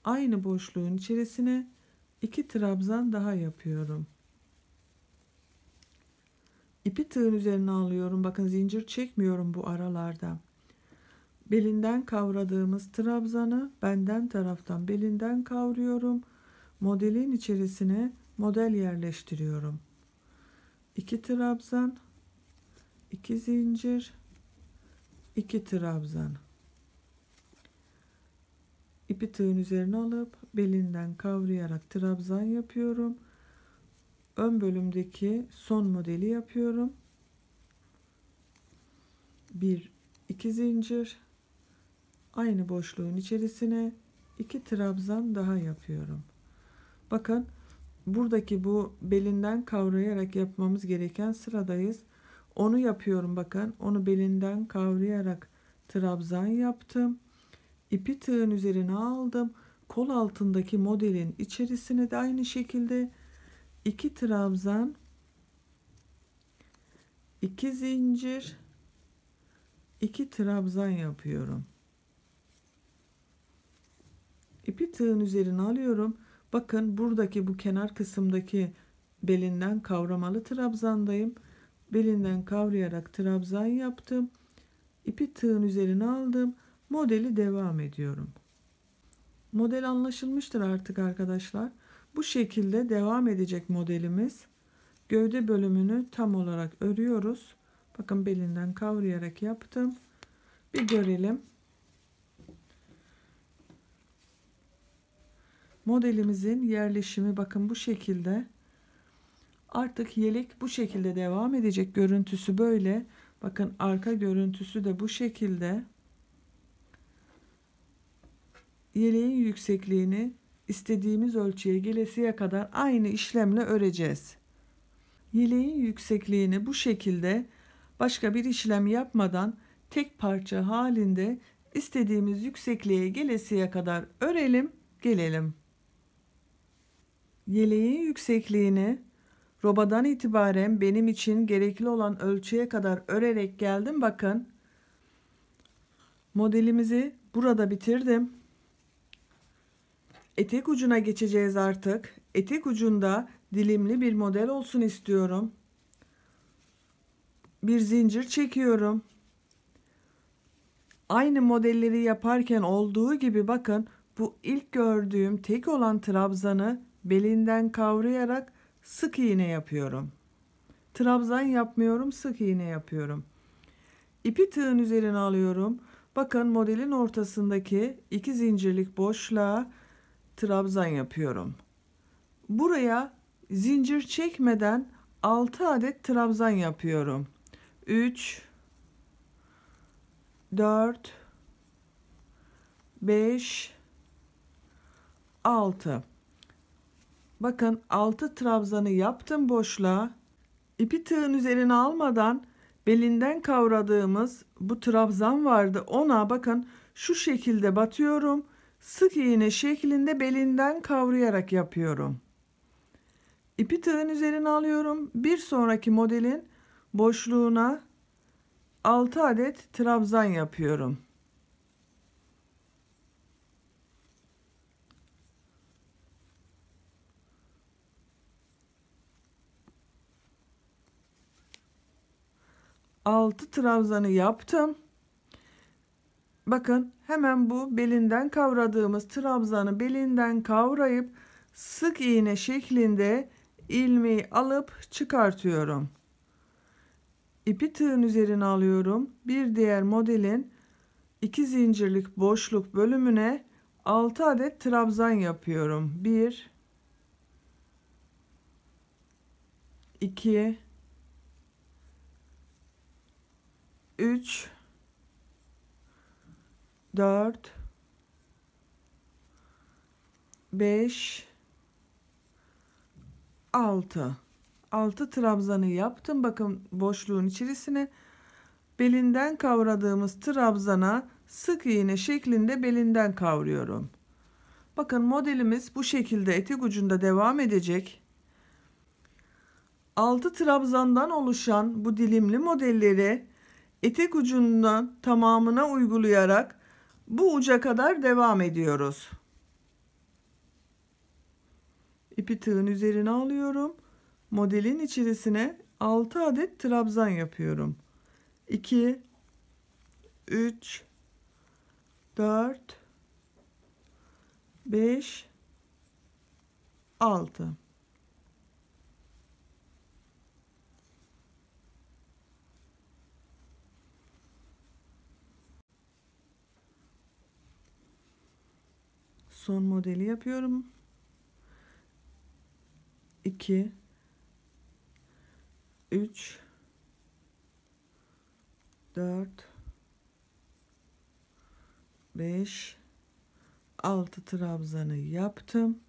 Aynı boşluğun içerisine 2 trabzan daha yapıyorum. İpi tığın üzerine alıyorum. Bakın zincir çekmiyorum bu aralarda. Belinden kavradığımız trabzanı benden taraftan belinden kavruyorum. Modelin içerisine model yerleştiriyorum. 2 trabzan, 2 zincir, 2 trabzan. İpi tığın üzerine alıp belinden kavrayarak trabzan yapıyorum. Ön bölümdeki son modeli yapıyorum. 1 2 zincir, aynı boşluğun içerisine 2 trabzan daha yapıyorum. Bakın buradaki bu belinden kavrayarak yapmamız gereken sıradayız. Onu yapıyorum bakın. Onu belinden kavrayarak trabzan yaptım. İpi tığın üzerine aldım. Kol altındaki modelin içerisine de aynı şekilde 2 trabzan, 2 zincir, 2 trabzan yapıyorum. İpi tığın üzerine alıyorum. Bakın buradaki bu kenar kısımdaki belinden kavramalı trabzandayım. Belinden kavrayarak trabzan yaptım. İpi tığın üzerine aldım. Modeli devam ediyorum. Model anlaşılmıştır artık arkadaşlar. Bu şekilde devam edecek modelimiz. Gövde bölümünü tam olarak örüyoruz. Bakın belinden kavrayarak yaptım. Bir görelim. Modelimizin yerleşimi bakın bu şekilde. Artık yelek bu şekilde devam edecek. Görüntüsü böyle. Bakın arka görüntüsü de bu şekilde. Yeleğin yüksekliğini istediğimiz ölçüye gelesiye kadar aynı işlemle öreceğiz. Yeleğin yüksekliğini bu şekilde başka bir işlem yapmadan tek parça halinde istediğimiz yüksekliğe gelesiye kadar örelim, gelelim. Yeleğin yüksekliğini robadan itibaren benim için gerekli olan ölçüye kadar örerek geldim. Bakın modelimizi burada bitirdim. Etek ucuna geçeceğiz artık. Etek ucunda dilimli bir model olsun istiyorum. Bir zincir çekiyorum. Aynı modelleri yaparken olduğu gibi bakın bu ilk gördüğüm tek olan trabzanı belinden kavrayarak sık iğne yapıyorum. Trabzan yapmıyorum, sık iğne yapıyorum. İpi tığın üzerine alıyorum. Bakın modelin ortasındaki 2 zincirlik boşluğa trabzan yapıyorum. Buraya zincir çekmeden 6 adet trabzan yapıyorum. 3 4 5 6. Bakın 6 trabzanı yaptım boşluğa. İpi tığın üzerine almadan belinden kavradığımız bu trabzan vardı. Ona bakın şu şekilde batıyorum. Sık iğne şeklinde belinden kavrayarak yapıyorum. İpi tığın üzerine alıyorum. Bir sonraki modelin boşluğuna 6 adet trabzan yapıyorum. Altı trabzanı yaptım. Bakın hemen bu belinden kavradığımız trabzanı belinden kavrayıp sık iğne şeklinde ilmeği alıp çıkartıyorum. İpi tığın üzerine alıyorum. Bir diğer modelin 2 zincirlik boşluk bölümüne 6 adet trabzan yapıyorum. 1 2 3 4 5 6 trabzanı yaptım. Bakın boşluğun içerisine belinden kavradığımız trabzana sık iğne şeklinde belinden kavruyorum. Bakın modelimiz bu şekilde etek ucunda devam edecek. 6 trabzandan oluşan bu dilimli modelleri etek ucundan tamamına uygulayarak bu uca kadar devam ediyoruz. İpi tığın üzerine alıyorum. Modelin içerisine 6 adet trabzan yapıyorum. 2 3 4 5 6. Son modeli yapıyorum. 2 3 4 5 6 trabzanı yaptım.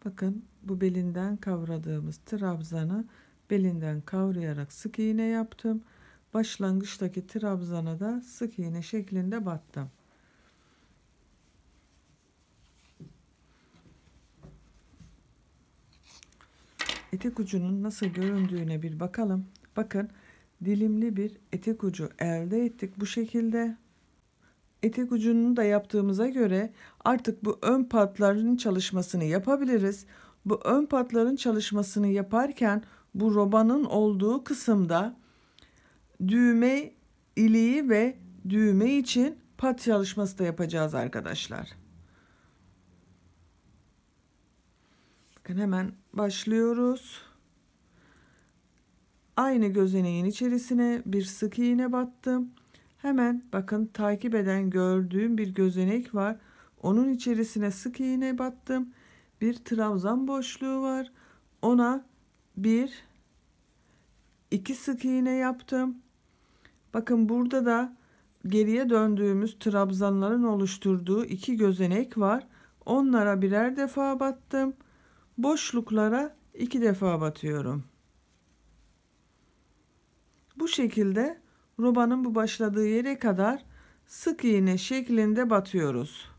Bakın bu belinden kavradığımız trabzanı belinden kavrayarak sık iğne yaptım. Başlangıçtaki trabzana da sık iğne şeklinde battım. Etek ucunun nasıl göründüğüne bir bakalım. Bakın dilimli bir etek ucu elde ettik bu şekilde. Etek ucunu da yaptığımıza göre artık bu ön patların çalışmasını yapabiliriz. Bu ön patların çalışmasını yaparken bu robanın olduğu kısımda düğme iliği ve düğme için pat çalışması da yapacağız arkadaşlar. Bakın hemen başlıyoruz. Aynı gözeneğin içerisine bir sık iğne battım. Hemen bakın takip eden gördüğüm bir gözenek var. Onun içerisine sık iğne battım. bir trabzan boşluğu var. Ona bir, iki sık iğne yaptım. Bakın burada da geriye döndüğümüz trabzanların oluşturduğu iki gözenek var. Onlara birer defa battım. Boşluklara iki defa batıyorum. Bu şekilde robanın bu başladığı yere kadar sık iğne şeklinde batıyoruz.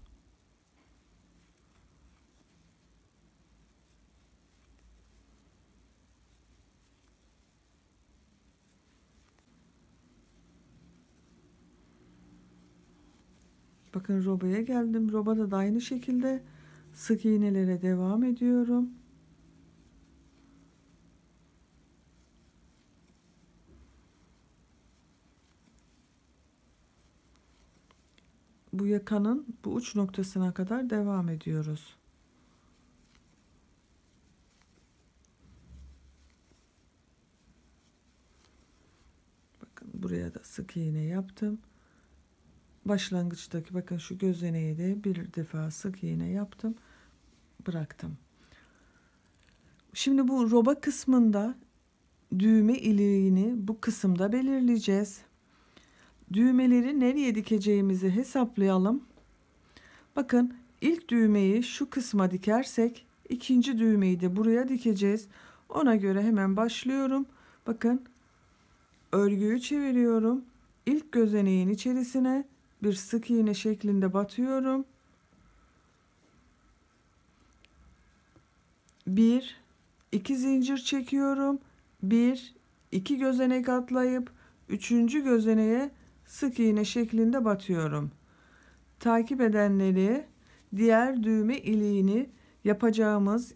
Bakın robaya geldim. Robada da aynı şekilde sık iğnelere devam ediyorum. Bu yakanın bu uç noktasına kadar devam ediyoruz. Bakın buraya da sık iğne yaptım. Başlangıçtaki bakın şu gözeneğe de bir defa sık iğne yaptım. Bıraktım. Şimdi bu roba kısmında düğme iliğini bu kısımda belirleyeceğiz. Düğmeleri nereye dikeceğimizi hesaplayalım. Bakın ilk düğmeyi şu kısma dikersek ikinci düğmeyi de buraya dikeceğiz. Ona göre hemen başlıyorum. Bakın örgüyü çeviriyorum. İlk gözeneğin içerisine bir sık iğne şeklinde batıyorum. Bir, iki zincir çekiyorum. Bir, iki gözenek atlayıp üçüncü gözeneğe sık iğne şeklinde batıyorum. Takip edenleri diğer düğme iliğini yapacağımız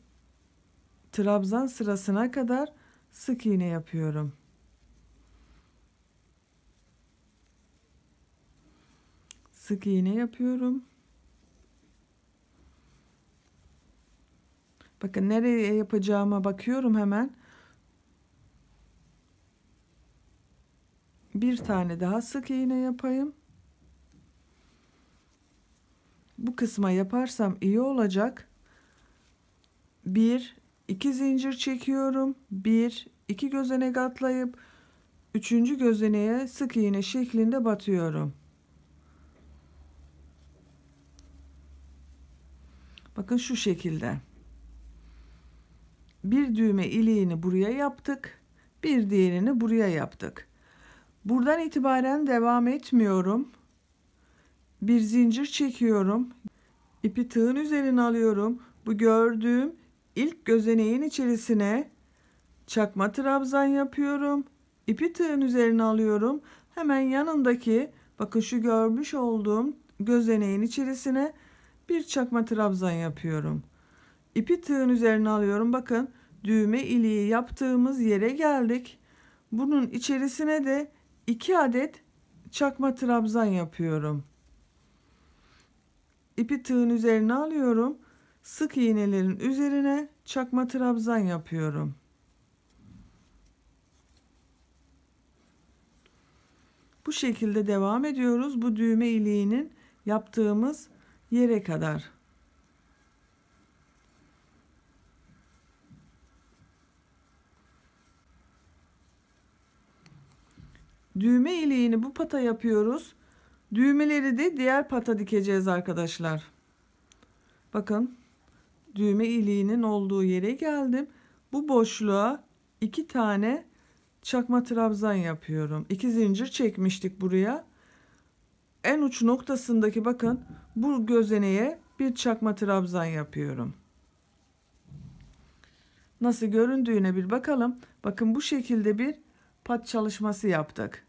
trabzan sırasına kadar sık iğne yapıyorum. Sık iğne yapıyorum. Bakın nereye yapacağıma bakıyorum hemen. Bir tane daha sık iğne yapayım. Bu kısma yaparsam iyi olacak. Bir, iki zincir çekiyorum. Bir, iki gözenek atlayıp üçüncü gözeneğe sık iğne şeklinde batıyorum. Bakın şu şekilde. Bir düğme iliğini buraya yaptık. Bir diğerini buraya yaptık. Buradan itibaren devam etmiyorum. Bir zincir çekiyorum. İpi tığın üzerine alıyorum. Bu gördüğüm ilk gözeneğin içerisine çakma trabzan yapıyorum. İpi tığın üzerine alıyorum. Hemen yanındaki bakın şu görmüş olduğum gözeneğin içerisine bir çakma trabzan yapıyorum. İpi tığın üzerine alıyorum. Bakın düğme iliği yaptığımız yere geldik. Bunun içerisine de 2 adet çakma trabzan yapıyorum. İpi tığın üzerine alıyorum. Sık iğnelerin üzerine çakma trabzan yapıyorum. Bu şekilde devam ediyoruz. Bu düğme iliğinin yaptığımız yere kadar. Düğme iliğini bu pata yapıyoruz. Düğmeleri de diğer pata dikeceğiz arkadaşlar. Bakın düğme iliğinin olduğu yere geldim. Bu boşluğa 2 tane çakma trabzan yapıyorum. 2 zincir çekmiştik buraya. En uç noktasındaki bakın bu gözeneğe bir çakma trabzan yapıyorum. Nasıl göründüğüne bir bakalım. Bakın bu şekilde bir pat çalışması yaptık.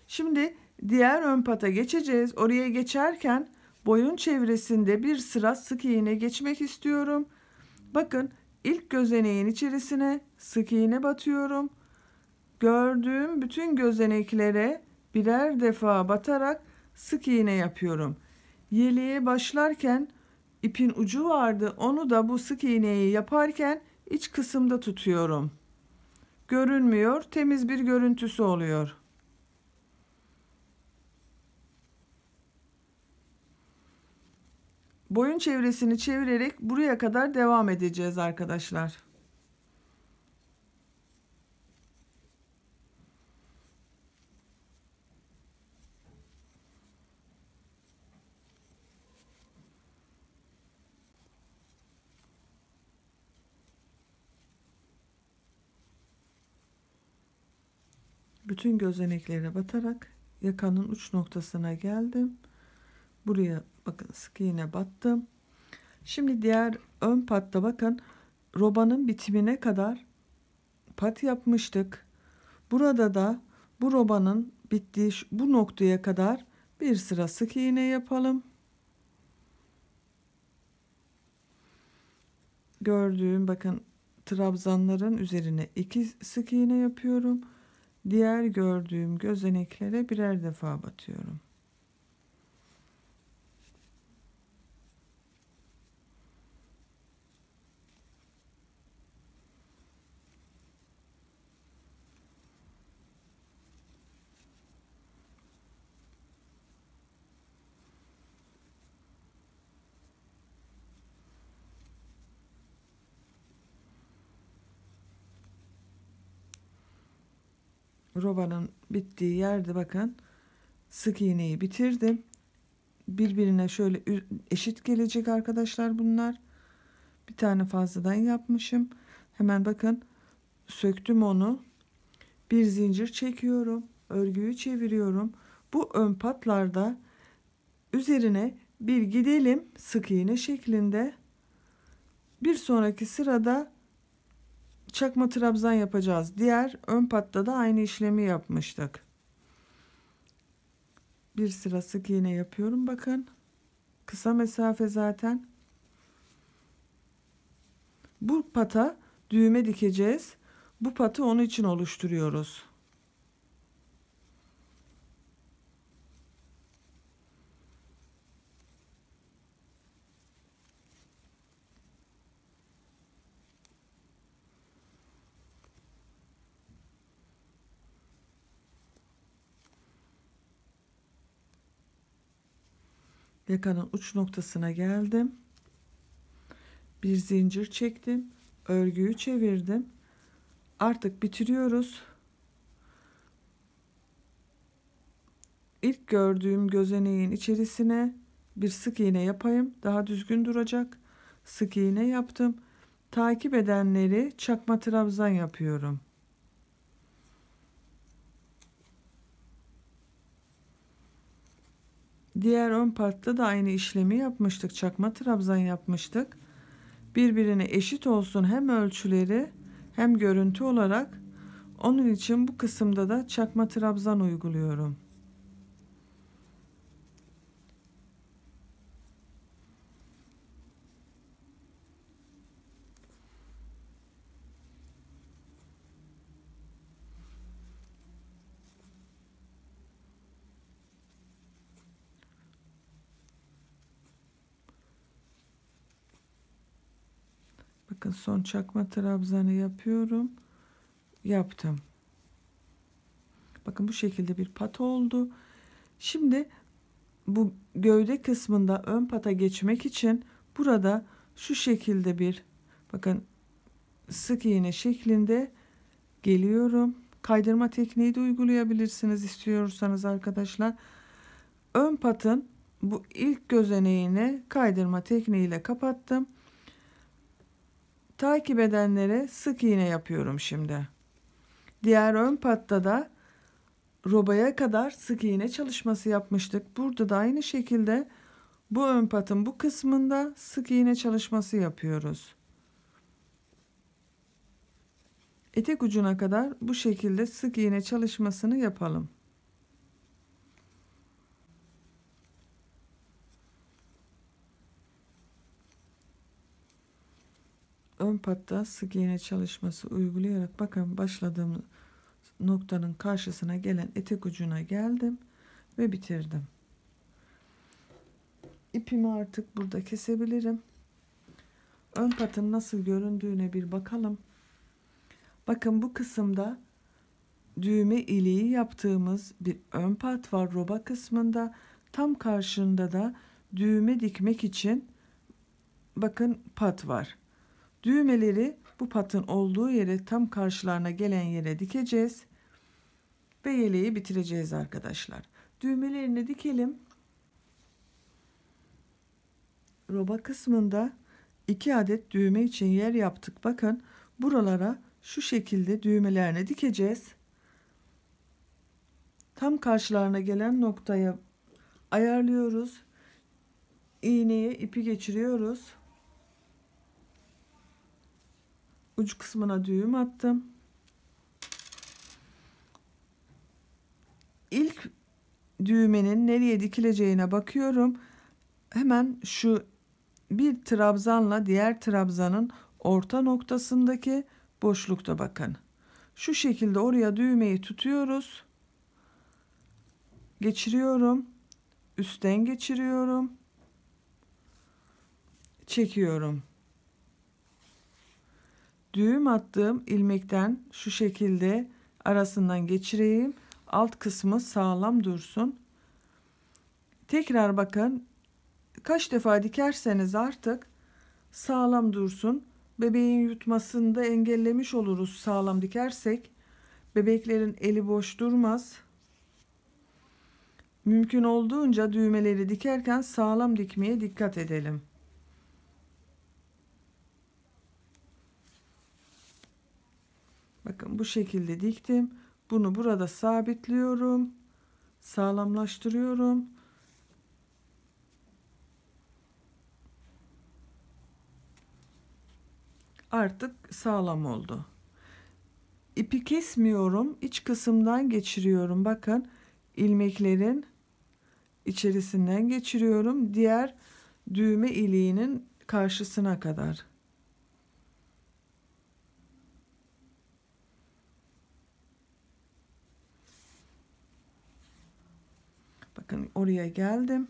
Şimdi diğer ön pata geçeceğiz. Oraya geçerken boyun çevresinde bir sıra sık iğne geçmek istiyorum. Bakın ilk gözeneğin içerisine sık iğne batıyorum. Gördüğüm bütün gözeneklere birer defa batarak sık iğne yapıyorum. Yeleğe başlarken ipin ucu vardı. Onu da bu sık iğneyi yaparken iç kısımda tutuyorum. Görünmüyor, temiz bir görüntüsü oluyor. boyun çevresini çevirerek buraya kadar devam edeceğiz arkadaşlar. Bütün gözeneklere batarak yakanın uç noktasına geldim. Buraya bakın sık iğne battım. Şimdi diğer ön patta bakın robanın bitimine kadar pat yapmıştık. Burada da bu robanın bittiği bu noktaya kadar bir sıra sık iğne yapalım. Gördüğüm bakın trabzanların üzerine 2 sık iğne yapıyorum. Diğer gördüğüm gözeneklere birer defa batıyorum. Robanın bittiği yerde bakın sık iğneyi bitirdim. Birbirine şöyle eşit gelecek arkadaşlar bunlar. Bir tane fazladan yapmışım. Hemen bakın söktüm onu. Bir zincir çekiyorum. Örgüyü çeviriyorum. Bu ön patlarda üzerine bir gidelim sık iğne şeklinde. Bir sonraki sırada çakma trabzan yapacağız. Diğer ön patta da aynı işlemi yapmıştık. Bir sıra sık iğne yapıyorum bakın. Kısa mesafe zaten. Bu pata düğme dikeceğiz. Bu patı onun için oluşturuyoruz. Yakanın uç noktasına geldim. Bir zincir çektim. Örgüyü çevirdim. Artık bitiriyoruz. İlk gördüğüm gözeneğin içerisine bir sık iğne yapayım. Daha düzgün duracak. Sık iğne yaptım. Takip edenleri çakma trabzan yapıyorum. Diğer ön partta da aynı işlemi yapmıştık. Çakma trabzan yapmıştık. Birbirine eşit olsun hem ölçüleri hem görüntü olarak. Onun için bu kısımda da çakma trabzan uyguluyorum. Bakın son çakma trabzanı yapıyorum. Yaptım. Bakın bu şekilde bir pat oldu. Şimdi bu gövde kısmında ön pata geçmek için burada şu şekilde bir bakın sık iğne şeklinde geliyorum. Kaydırma tekniği de uygulayabilirsiniz istiyorsanız arkadaşlar. Ön patın bu ilk gözeneğini kaydırma tekniğiyle kapattım. Takip edenlere sık iğne yapıyorum şimdi. Diğer ön patta da robaya kadar sık iğne çalışması yapmıştık. Burada da aynı şekilde bu ön patın bu kısmında sık iğne çalışması yapıyoruz. Etek ucuna kadar bu şekilde sık iğne çalışmasını yapalım. Ön patta sık iğne çalışması uygulayarak bakın başladığım noktanın karşısına gelen etek ucuna geldim ve bitirdim. İpimi artık burada kesebilirim. Ön patın nasıl göründüğüne bir bakalım. Bakın bu kısımda düğme iliği yaptığımız bir ön pat var roba kısmında. Tam karşında da düğme dikmek için bakın pat var. Düğmeleri bu patın olduğu yere, tam karşılarına gelen yere dikeceğiz ve yeleği bitireceğiz arkadaşlar. Düğmelerini dikelim. Roba kısmında 2 adet düğme için yer yaptık. Bakın buralara şu şekilde düğmelerini dikeceğiz. Tam karşılarına gelen noktaya ayarlıyoruz. İğneye ipi geçiriyoruz. Uç kısmına düğüm attım. İlk düğmenin nereye dikileceğine bakıyorum. Hemen şu bir trabzanla diğer trabzanın orta noktasındaki boşlukta bakın. Şu şekilde oraya düğmeyi tutuyoruz. Geçiriyorum. Üstten geçiriyorum. Çekiyorum. Düğüm attığım ilmekten şu şekilde arasından geçireyim. Alt kısmı sağlam dursun. Tekrar bakın. Kaç defa dikerseniz artık sağlam dursun. Bebeğin yutmasını da engellemiş oluruz sağlam dikersek. Bebeklerin eli boş durmaz. Mümkün olduğunca düğmeleri dikerken sağlam dikmeye dikkat edelim. Bakın bu şekilde diktim. Bunu burada sabitliyorum. Sağlamlaştırıyorum. Artık sağlam oldu. İpi kesmiyorum. İç kısımdan geçiriyorum. Bakın ilmeklerin içerisinden geçiriyorum. Diğer düğme iliğinin karşısına kadar. Bakın oraya geldim.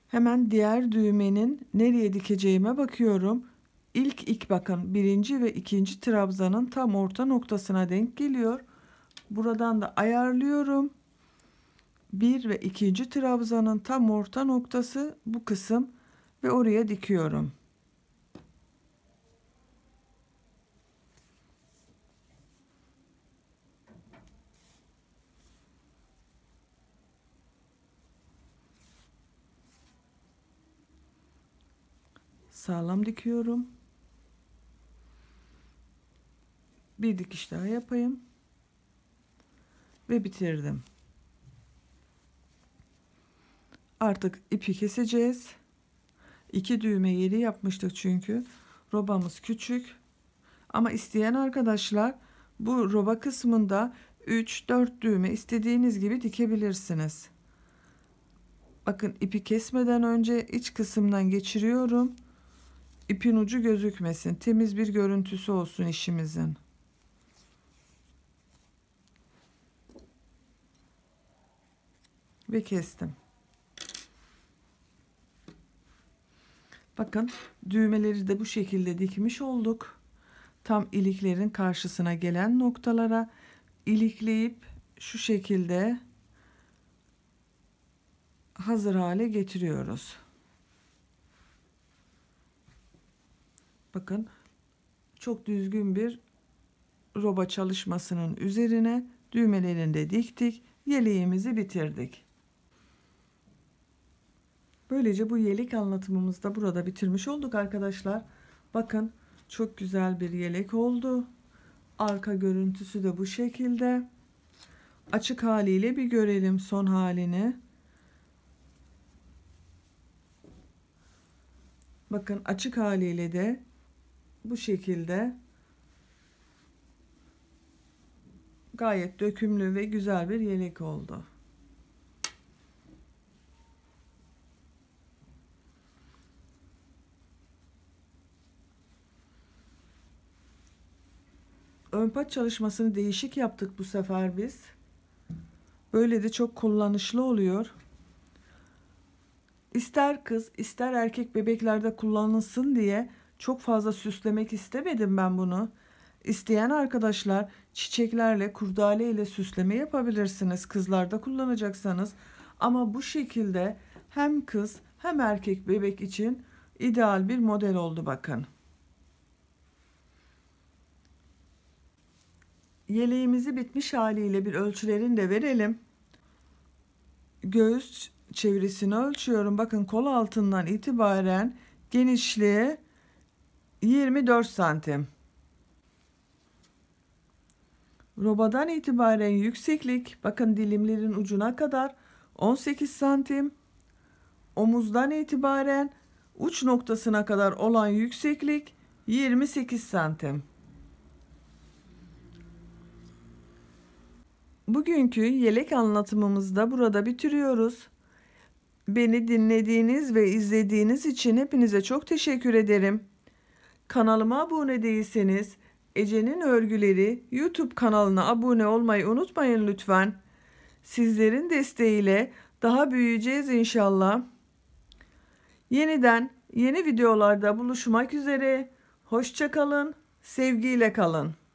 Hemen diğer düğmenin nereye dikeceğime bakıyorum. İlk bakın birinci ve ikinci trabzanın tam orta noktasına denk geliyor. Buradan da ayarlıyorum. Bir ve ikinci trabzanın tam orta noktası bu kısım ve oraya dikiyorum. Sağlam dikiyorum. Bir dikiş daha yapayım ve bitirdim. Artık ipi keseceğiz. 2 düğme yeri yapmıştık çünkü robamız küçük. Ama isteyen arkadaşlar bu roba kısmında 3-4 düğme istediğiniz gibi dikebilirsiniz. Bakın ipi kesmeden önce iç kısımdan geçiriyorum. İpin ucu gözükmesin. Temiz bir görüntüsü olsun işimizin. Ve kestim. Bakın düğmeleri de bu şekilde dikmiş olduk. Tam iliklerin karşısına gelen noktalara ilikleyip şu şekilde hazır hale getiriyoruz. Bakın çok düzgün bir roba çalışmasının üzerine düğmelerini de diktik. Yeleğimizi bitirdik. Böylece bu yelek anlatımımızı da burada bitirmiş olduk arkadaşlar. Bakın çok güzel bir yelek oldu. Arka görüntüsü de bu şekilde. Açık haliyle bir görelim son halini. Bakın açık haliyle de bu şekilde gayet dökümlü ve güzel bir yelek oldu. Ön pat çalışmasını değişik yaptık bu sefer biz. Böyle de çok kullanışlı oluyor. İster kız ister erkek bebeklerde kullanılsın diye çok fazla süslemek istemedim ben bunu. İsteyen arkadaşlar çiçeklerle, kurdale ile süsleme yapabilirsiniz kızlarda kullanacaksanız. Ama bu şekilde hem kız hem hem erkek bebek için ideal bir model oldu bakın. Yeleğimizi bitmiş haliyle bir ölçülerini de verelim. Göğüs çevresini ölçüyorum. Bakın kol altından itibaren genişliği 24 santim. Robadan itibaren yükseklik, bakın dilimlerin ucuna kadar 18 santim. Omuzdan itibaren uç noktasına kadar olan yükseklik 28 santim. Bugünkü yelek anlatımımızda burada bitiriyoruz. Beni dinlediğiniz ve izlediğiniz için hepinize çok teşekkür ederim. Kanalıma abone değilseniz Ece'nin Örgüleri YouTube kanalına abone olmayı unutmayın lütfen. Sizlerin desteğiyle daha büyüyeceğiz inşallah. Yeniden yeni videolarda buluşmak üzere. Hoşça kalın, sevgiyle kalın.